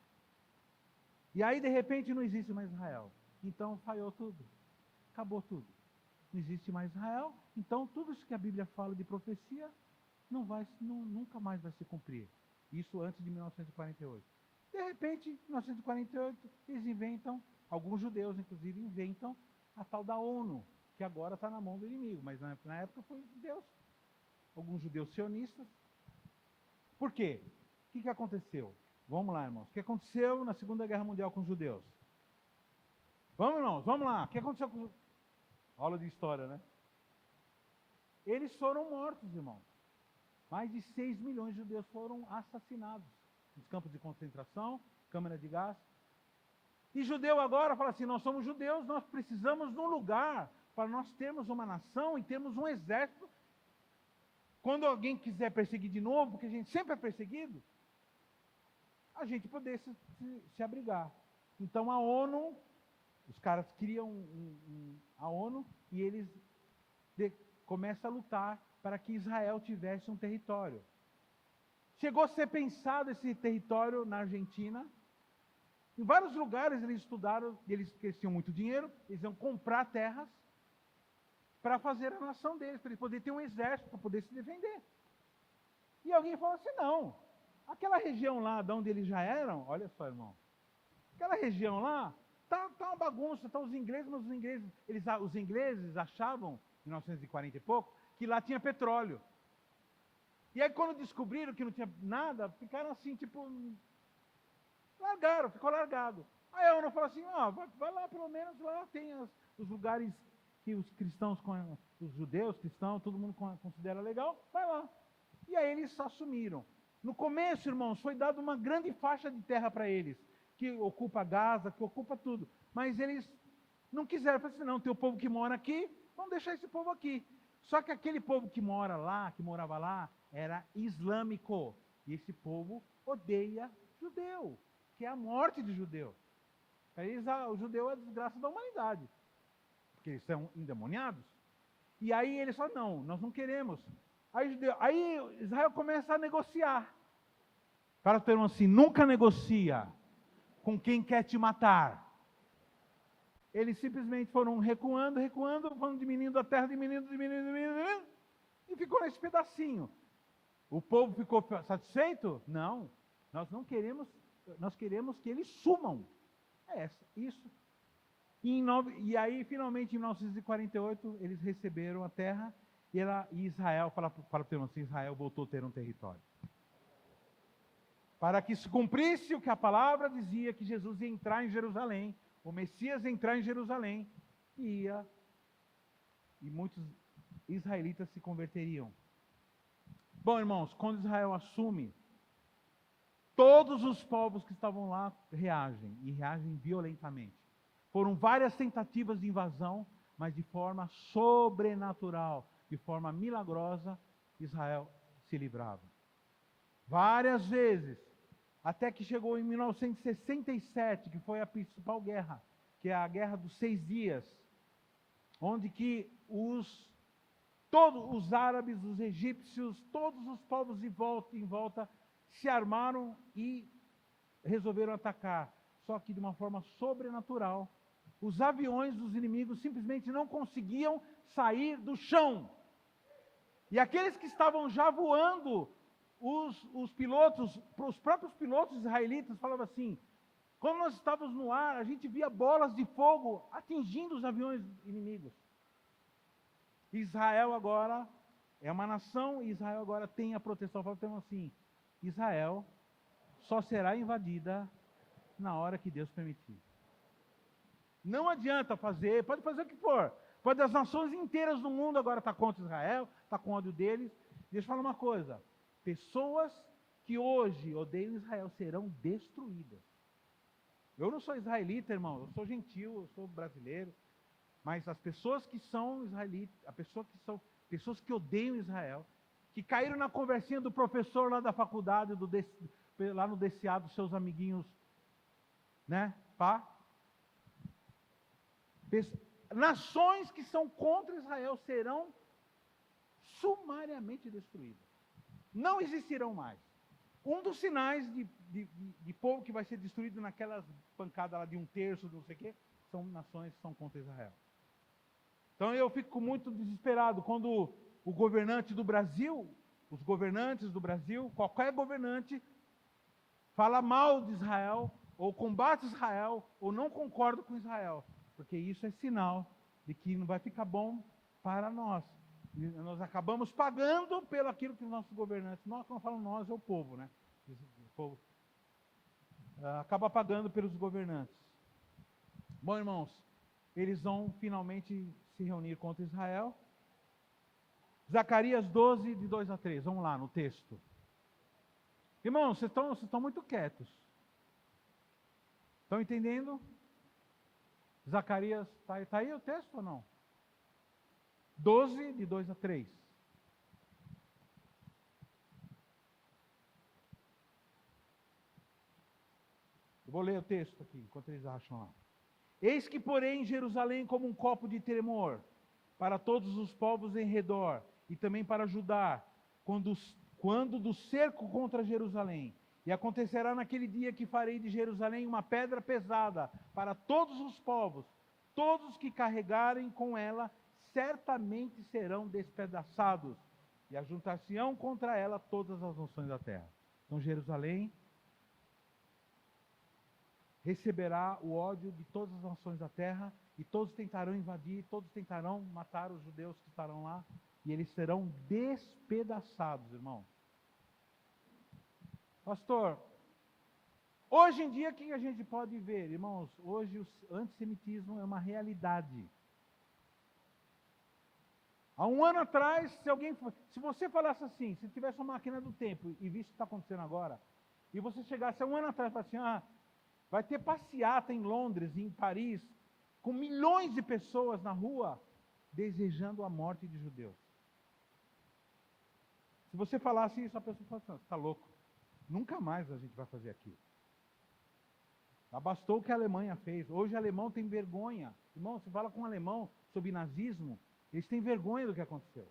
E aí de repente não existe mais Israel. Então falhou tudo. Acabou tudo. Não existe mais Israel. Então tudo isso que a Bíblia fala de profecia nunca mais vai se cumprir. Isso antes de 1948. De repente, em 1948, eles inventam, alguns judeus inclusive inventam a tal da ONU, que agora está na mão do inimigo, mas na época foi Deus. Alguns judeus sionistas. Por quê? O que aconteceu? Vamos lá, irmãos. O que aconteceu na Segunda Guerra Mundial com os judeus? Vamos, irmãos, vamos lá. O que aconteceu com os... Aula de história, né? Eles foram mortos, irmãos. Mais de 6 milhões de judeus foram assassinados nos campos de concentração, câmara de gás. E judeu agora fala assim, nós somos judeus, nós precisamos de um lugar para nós termos uma nação e termos um exército. Quando alguém quiser perseguir de novo, porque a gente sempre é perseguido, a gente poder se abrigar. Então a ONU, os caras criam a ONU e eles começam a lutar para que Israel tivesse um território. Chegou a ser pensado esse território na Argentina. Em vários lugares eles estudaram, eles tinham muito dinheiro, eles iam comprar terras para fazer a nação deles, para eles poderem ter um exército, para poder se defender. E alguém falou assim, não, aquela região lá de onde eles já eram, olha só, irmão, aquela região lá, tá uma bagunça, tá os ingleses, mas os ingleses achavam, em 1940 e pouco, que lá tinha petróleo. E aí quando descobriram que não tinha nada, ficaram assim, tipo, ficou largado. Aí a ONU falou assim, vai lá, pelo menos lá tem os lugares que os cristãos, os judeus, cristãos, todo mundo considera legal, vai lá. E aí eles assumiram. No começo, irmãos, foi dada uma grande faixa de terra para eles, que ocupa Gaza, que ocupa tudo. Mas eles não quiseram, falaram assim, não, tem o povo que mora aqui, vamos deixar esse povo aqui. Só que aquele povo que morava lá, era islâmico. E esse povo odeia judeu, que é a morte de judeu. O judeu é a desgraça da humanidade, porque eles são endemoniados. E aí eles falam, não, nós não queremos. Aí Israel começa a negociar. Para ter assim, nunca negocia com quem quer te matar. Eles simplesmente foram recuando, foram diminuindo a terra, diminuindo, e ficou nesse pedacinho. O povo ficou satisfeito? Não. Nós não queremos, nós queremos que eles sumam. Isso. E aí, finalmente, em 1948, eles receberam a terra e Israel, fala para o termo assim, Israel voltou a ter um território. Para que se cumprisse o que a palavra dizia, que Jesus ia entrar em Jerusalém, o Messias ia entrar em Jerusalém, e muitos israelitas se converteriam. Bom, irmãos, quando Israel assume, todos os povos que estavam lá reagem, e reagem violentamente. Foram várias tentativas de invasão, mas de forma sobrenatural, de forma milagrosa, Israel se livrava. Várias vezes, até que chegou em 1967, que foi a principal guerra, que é a Guerra dos 6 Dias, onde que todos os árabes, os egípcios, todos os povos em volta se armaram e resolveram atacar. Só que de uma forma sobrenatural, os aviões dos inimigos simplesmente não conseguiam sair do chão. E aqueles que estavam já voando, os pilotos, os próprios pilotos israelitas falavam assim, quando nós estávamos no ar, a gente via bolas de fogo atingindo os aviões inimigos. Israel agora é uma nação, e Israel agora tem a proteção. Falamos assim, Israel só será invadida na hora que Deus permitir. Não adianta fazer, pode fazer o que for, Pode as nações inteiras do mundo agora estar contra Israel, está com ódio deles. Deixa eu falar uma coisa. Pessoas que hoje odeiam Israel serão destruídas. Eu não sou israelita, irmão, eu sou gentil, eu sou brasileiro. Mas as pessoas que são israelitas, pessoas que odeiam Israel, que caíram na conversinha do professor lá da faculdade, lá no DCA dos seus amiguinhos, né? Pá. Nações que são contra Israel serão sumariamente destruídas. Não existirão mais. Um dos sinais de povo que vai ser destruído naquelas pancadas lá de 1/3, não sei o quê, são nações que são contra Israel. Então eu fico muito desesperado quando o governante do Brasil, os governantes do Brasil, qualquer governante, fala mal de Israel, ou combate Israel, ou não concorda com Israel. Porque isso é sinal de que não vai ficar bom para nós. E nós acabamos pagando pelo aquilo que os nossos governantes, nós não falamos nós, é o povo, né? O povo acaba pagando pelos governantes. Bom, irmãos, eles vão finalmente se reunir contra Israel. Zacarias 12, de 2 a 3. Vamos lá no texto. Irmãos, vocês estão muito quietos. Estão entendendo? Zacarias, está aí o texto ou não? 12, de 2 a 3. Eu vou ler o texto aqui, enquanto eles acham lá. Eis que porém Jerusalém como um copo de tremor para todos os povos em redor, e também para Judá, quando do cerco contra Jerusalém. E acontecerá naquele dia que farei de Jerusalém uma pedra pesada para todos os povos, todos que carregarem com ela certamente serão despedaçados, e ajuntar-se-ão contra ela todas as nações da terra. Então Jerusalém receberá o ódio de todas as nações da terra, e todos tentarão invadir, todos tentarão matar os judeus que estarão lá, e eles serão despedaçados, irmão. Pastor, hoje em dia o que a gente pode ver, irmãos? Hoje o antissemitismo é uma realidade. Há um ano atrás, se você falasse assim, se tivesse uma máquina do tempo e visse o que está acontecendo agora, e você chegasse há um ano atrás e falasse assim, vai ter passeata em Londres, em Paris, com milhões de pessoas na rua, desejando a morte de judeus. Se você falasse isso, a pessoa falasse, você está louco. Nunca mais a gente vai fazer aquilo. Já bastou o que a Alemanha fez. Hoje o alemão tem vergonha. Irmão, você fala com um alemão sobre nazismo, eles têm vergonha do que aconteceu.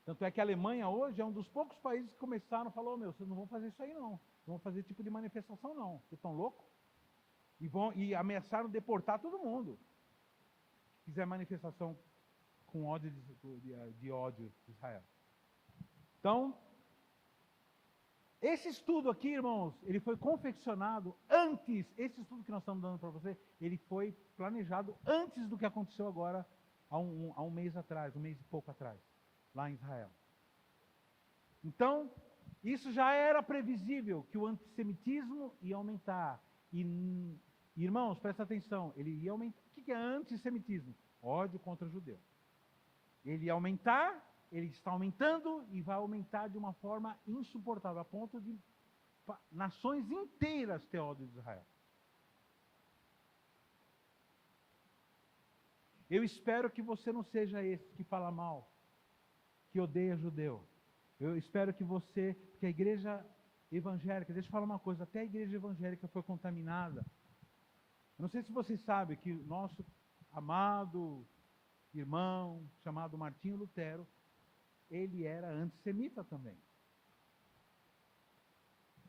Tanto é que a Alemanha hoje é um dos poucos países que começaram a falar, vocês não vão fazer isso aí não. Não vão fazer esse tipo de manifestação não. Vocês estão loucos? E ameaçaram deportar todo mundo. Se fizer manifestação com ódio de ódio de Israel. Então, esse estudo aqui, irmãos, ele foi confeccionado antes, esse estudo que nós estamos dando para você, ele foi planejado antes do que aconteceu agora, há um mês atrás, um mês e pouco atrás, lá em Israel. Então, isso já era previsível, que o antissemitismo ia aumentar. E, irmãos, presta atenção, ele ia aumentar. O que é antissemitismo? Ódio contra judeu. Ele ia aumentar, ele está aumentando e vai aumentar de uma forma insuportável, a ponto de nações inteiras ter ódio de Israel. Eu espero que você não seja esse que fala mal, que odeia judeu. Eu espero que porque a igreja evangélica, deixa eu falar uma coisa, até a igreja evangélica foi contaminada. Eu não sei se vocês sabem que o nosso amado irmão, chamado Martinho Lutero, ele era antissemita também.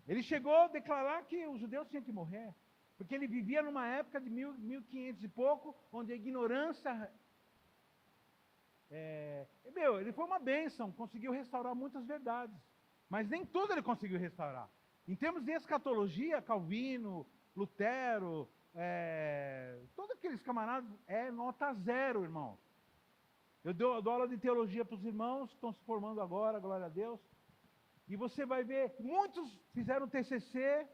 Ele chegou a declarar que os judeus tinham que morrer, porque ele vivia numa época de 1500 e pouco, onde a ignorância... ele foi uma bênção, conseguiu restaurar muitas verdades, mas nem tudo ele conseguiu restaurar. Em termos de escatologia, Calvino, Lutero, todos aqueles camaradas, nota 0, irmão. Eu dou aula de teologia para os irmãos que estão se formando agora, glória a Deus. E você vai ver, muitos fizeram TCC,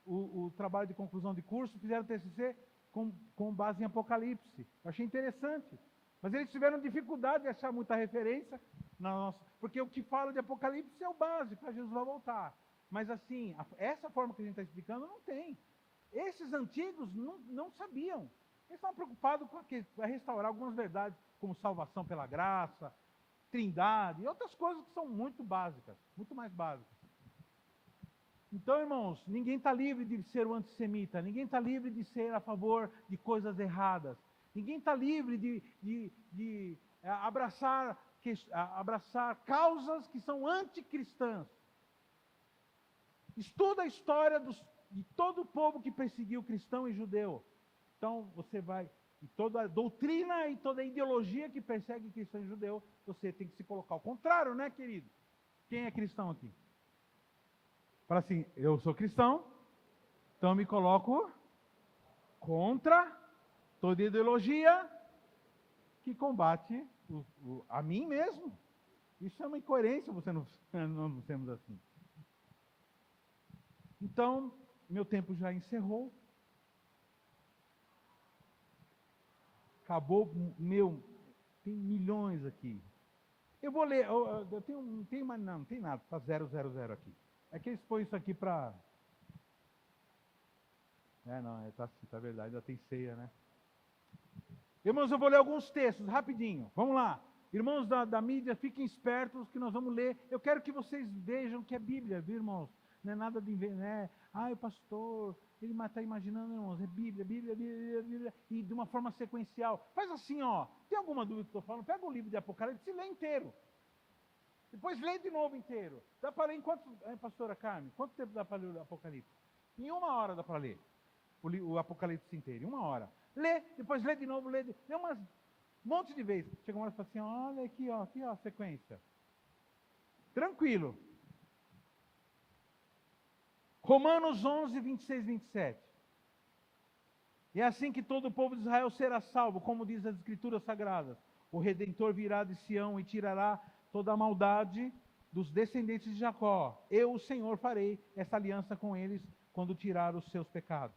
o trabalho de conclusão de curso, fizeram TCC com base em Apocalipse. Eu achei interessante. Mas eles tiveram dificuldade de achar muita referência na nossa, porque o que fala de Apocalipse é o básico, Jesus vai voltar. Mas assim, essa forma que a gente está explicando não tem. Esses antigos não sabiam. Eles estavam preocupados com restaurar algumas verdades, como salvação pela graça, trindade, e outras coisas que são muito básicas, muito mais básicas. Então, irmãos, ninguém está livre de ser um antissemita, ninguém está livre de ser a favor de coisas erradas, ninguém está livre de abraçar causas que são anticristãs. Estuda a história de todo o povo que perseguiu cristão e judeu. Então, você vai, e toda a doutrina e toda a ideologia que persegue cristão e judeu, você tem que se colocar ao contrário, né, querido? Quem é cristão aqui? Fala assim, eu sou cristão, então eu me coloco contra toda ideologia que combate a mim mesmo. Isso é uma incoerência, você não temos assim. Então, meu tempo já encerrou. Acabou, tem milhões aqui. Eu vou ler, eu tenho, não tem nada, está 000 aqui. É que eles põem isso aqui para... não, tá verdade, já tem ceia, né? Irmãos, eu vou ler alguns textos, rapidinho. Vamos lá. Irmãos da mídia, fiquem espertos que nós vamos ler. Eu quero que vocês vejam que é Bíblia, viu, irmãos? Não é nada de... né? O pastor, ele está imaginando, irmãos, é Bíblia, e de uma forma sequencial. Faz assim, ó. Tem alguma dúvida que eu estou falando? Pega o livro de Apocalipse e lê inteiro. Depois lê de novo inteiro. Dá para ler em quanto, pastora Carmen? Quanto tempo dá para ler o Apocalipse? Em 1 hora dá para ler o Apocalipse inteiro, em 1 hora. Lê, depois lê de novo, lê umas monte de vezes. Chega uma hora e fala assim, olha aqui, ó, a sequência. Tranquilo. Romanos 11, 26, 27. É assim que todo o povo de Israel será salvo, como diz as Escrituras Sagradas. O Redentor virá de Sião e tirará toda a maldade dos descendentes de Jacó. Eu, o Senhor, farei essa aliança com eles quando tirar os seus pecados.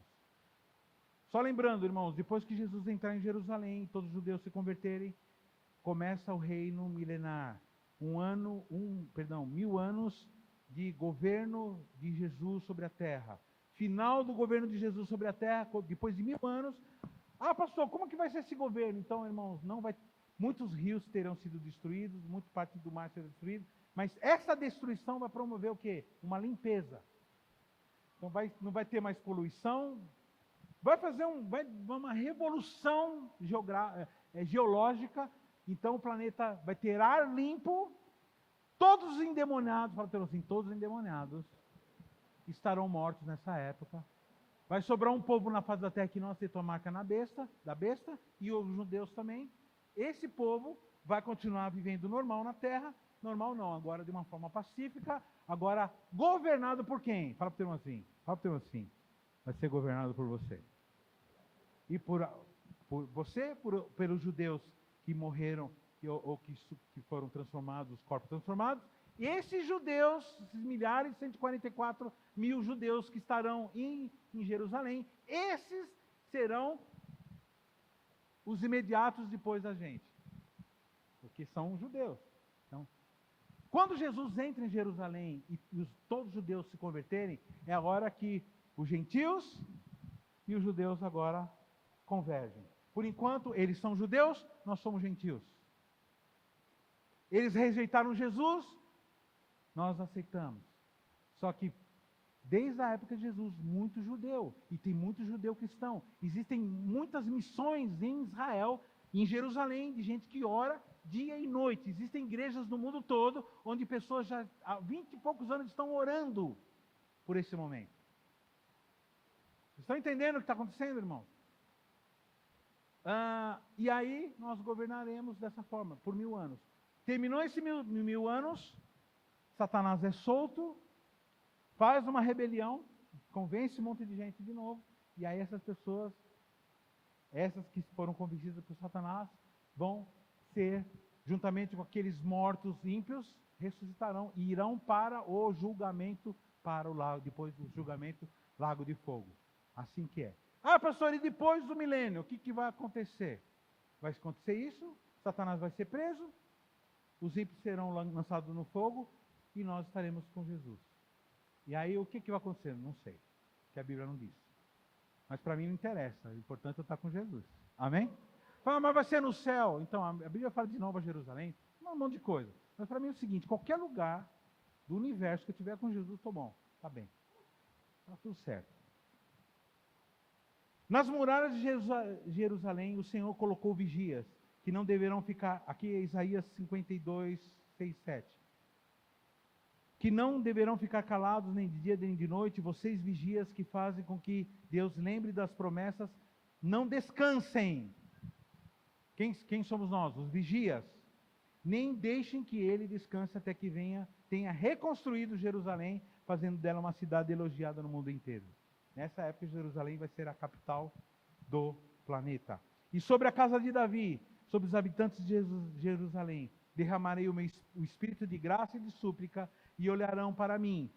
Só lembrando, irmãos, depois que Jesus entrar em Jerusalém, todos os judeus se converterem, começa o reino milenar. 1000 anos de governo de Jesus sobre a terra. Final do governo de Jesus sobre a terra, depois de 1000 anos. Pastor, como que vai ser esse governo? Então, irmãos, muitos rios terão sido destruídos, muita parte do mar será destruída, mas essa destruição vai promover o quê? Uma limpeza. Então não vai ter mais poluição, vai fazer uma revolução geológica, então o planeta vai ter ar limpo, todos os endemoniados, fala assim, todos os endemoniados estarão mortos nessa época. Vai sobrar um povo na face da terra que não aceitou a marca da besta, e os judeus também. Esse povo vai continuar vivendo normal na terra, normal não, agora de uma forma pacífica, agora governado por quem? Fala para o teu assim, vai ser governado por você. E por você, pelos judeus que morreram, ou que foram transformados, os corpos transformados, e esses judeus, esses milhares, 144 mil judeus que estarão em Jerusalém, esses serão os imediatos depois da gente, porque são judeus. Então, quando Jesus entra em Jerusalém e todos os judeus se converterem, é a hora que os gentios e os judeus agora convergem. Por enquanto, eles são judeus, nós somos gentios. Eles rejeitaram Jesus, nós aceitamos. Só que, desde a época de Jesus, muito judeu, e tem muito judeu cristão. Existem muitas missões em Israel, em Jerusalém, de gente que ora dia e noite. Existem igrejas no mundo todo, onde pessoas já há 20 e poucos anos estão orando por esse momento. Vocês estão entendendo o que está acontecendo, irmão? E aí nós governaremos dessa forma, por 1000 anos. Terminou esse mil anos, Satanás é solto, faz uma rebelião, convence um monte de gente de novo, e aí essas pessoas, essas que foram convencidas por Satanás, vão ser, juntamente com aqueles mortos ímpios, ressuscitarão e irão para o julgamento, para o lago, depois do julgamento, lago de fogo. Assim que é. Ah, pastor, e depois do milênio, o que vai acontecer? Vai acontecer isso, Satanás vai ser preso, os ímpios serão lançados no fogo e nós estaremos com Jesus. E aí o que vai acontecer? Não sei, que a Bíblia não diz. Mas para mim não interessa, o importante é eu estar com Jesus. Amém? Fala, mas vai ser no céu. Então, a Bíblia fala de Nova Jerusalém, um monte de coisa. Mas para mim é o seguinte, qualquer lugar do universo que eu tiver com Jesus, estou bom, está bem. Está tudo certo. Nas muralhas de Jerusalém, o Senhor colocou vigias, que não deverão ficar, aqui é Isaías 52, 6, 7. Que não deverão ficar calados nem de dia nem de noite, vocês vigias que fazem com que Deus lembre das promessas, não descansem. Quem somos nós? Os vigias. Nem deixem que ele descanse até que tenha reconstruído Jerusalém, fazendo dela uma cidade elogiada no mundo inteiro. Nessa época, Jerusalém vai ser a capital do planeta. E sobre a casa de Davi, sobre os habitantes de Jerusalém, derramarei o espírito de graça e de súplica, e olharão para mim,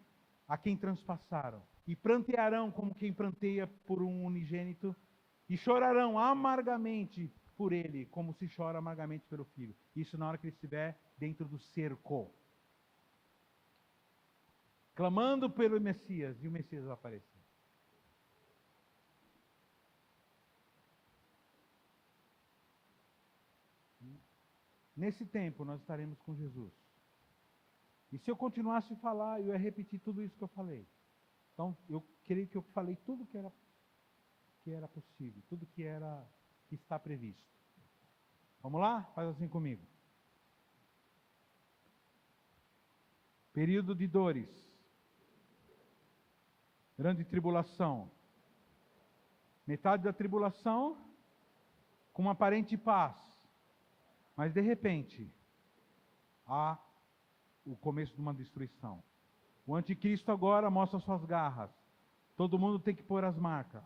a quem transpassaram, e prantearão como quem pranteia por um unigênito, e chorarão amargamente por ele, como se chora amargamente pelo filho. Isso na hora que ele estiver dentro do cerco, clamando pelo Messias, e o Messias vai aparecer. Nesse tempo nós estaremos com Jesus. E se eu continuasse a falar, eu ia repetir tudo isso que eu falei. Então, eu creio que eu falei tudo que era possível, tudo que está previsto. Vamos lá? Faz assim comigo. Período de dores. Grande tribulação. Metade da tribulação com uma aparente paz. Mas de repente, há o começo de uma destruição. O anticristo agora mostra suas garras. Todo mundo tem que pôr a marca.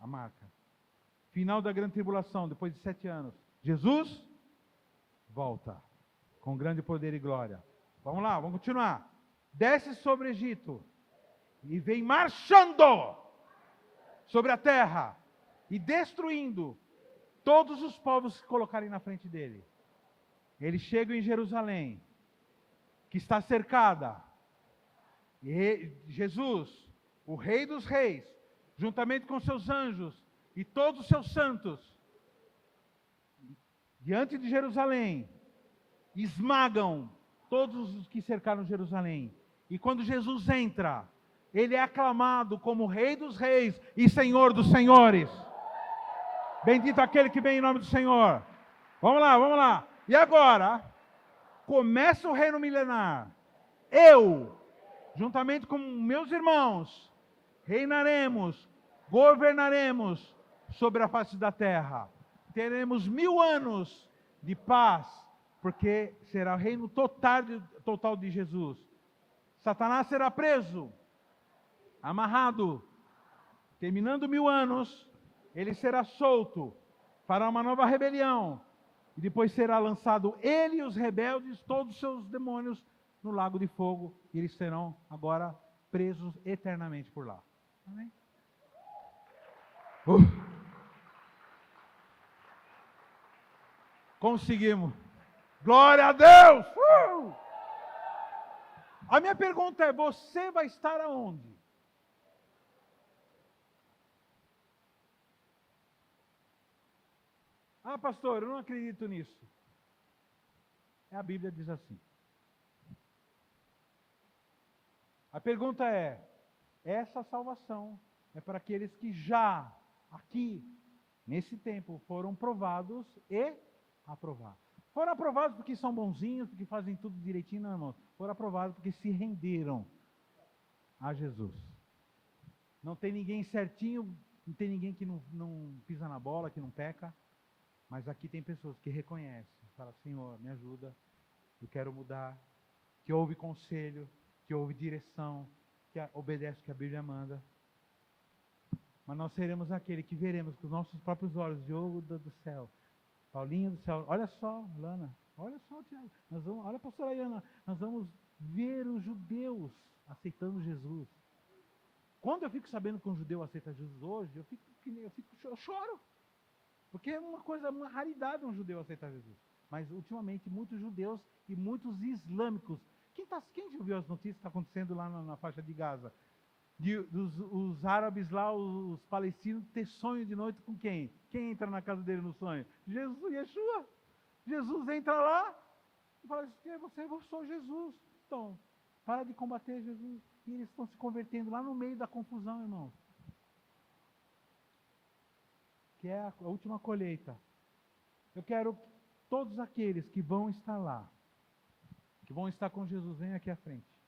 Final da grande tribulação, depois de 7 anos. Jesus volta com grande poder e glória. Vamos lá, vamos continuar. Desce sobre o Egito e vem marchando sobre a terra e destruindo todos os povos que colocarem na frente dele. Ele chega em Jerusalém, que está cercada. E Jesus, o Rei dos Reis, juntamente com seus anjos e todos os seus santos, diante de Jerusalém, esmagam todos os que cercaram Jerusalém. E quando Jesus entra, ele é aclamado como Rei dos Reis e Senhor dos Senhores. Bendito aquele que vem em nome do Senhor. Vamos lá. E agora, começa o reino milenar. Eu, juntamente com meus irmãos, reinaremos, governaremos sobre a face da terra. Teremos 1000 anos de paz, porque será o reino total de Jesus. Satanás será preso, amarrado. Terminando 1000 anos, ele será solto para uma nova rebelião. E depois será lançado ele e os rebeldes, todos os seus demônios, no lago de fogo. E eles serão agora presos eternamente por lá. Amém? Conseguimos. Glória a Deus! A minha pergunta é, você vai estar aonde? Ah, pastor, eu não acredito nisso. A Bíblia diz assim. A pergunta é, essa salvação é para aqueles que já, aqui, nesse tempo, foram provados e aprovados. Foram aprovados porque são bonzinhos, porque fazem tudo direitinho, não, irmão. Foram aprovados porque se renderam a Jesus. Não tem ninguém certinho, não tem ninguém que não pisa na bola, que não peca. Mas aqui tem pessoas que reconhecem, falam, Senhor, me ajuda, eu quero mudar, que ouve conselho, que ouve direção, que obedece o que a Bíblia manda. Mas nós seremos aquele que veremos com os nossos próprios olhos, Diogo do céu, Paulinho do céu, olha só, Lana, olha só, Tiago, olha a pastora Iana, nós vamos ver os judeus aceitando Jesus. Quando eu fico sabendo que um judeu aceita Jesus hoje, eu choro. Porque é uma raridade um judeu aceitar Jesus. Mas, ultimamente, muitos judeus e muitos islâmicos. Quem já viu as notícias que está acontecendo lá na faixa de Gaza? Os árabes lá, os palestinos, ter sonho de noite com quem? Quem entra na casa dele no sonho? Jesus, Yeshua. Jesus entra lá e fala assim, eu sou Jesus. Então, para de combater Jesus. E eles estão se convertendo lá no meio da confusão, irmãos. Que é a última colheita. Eu quero todos aqueles que vão estar lá, que vão estar com Jesus, venham aqui à frente.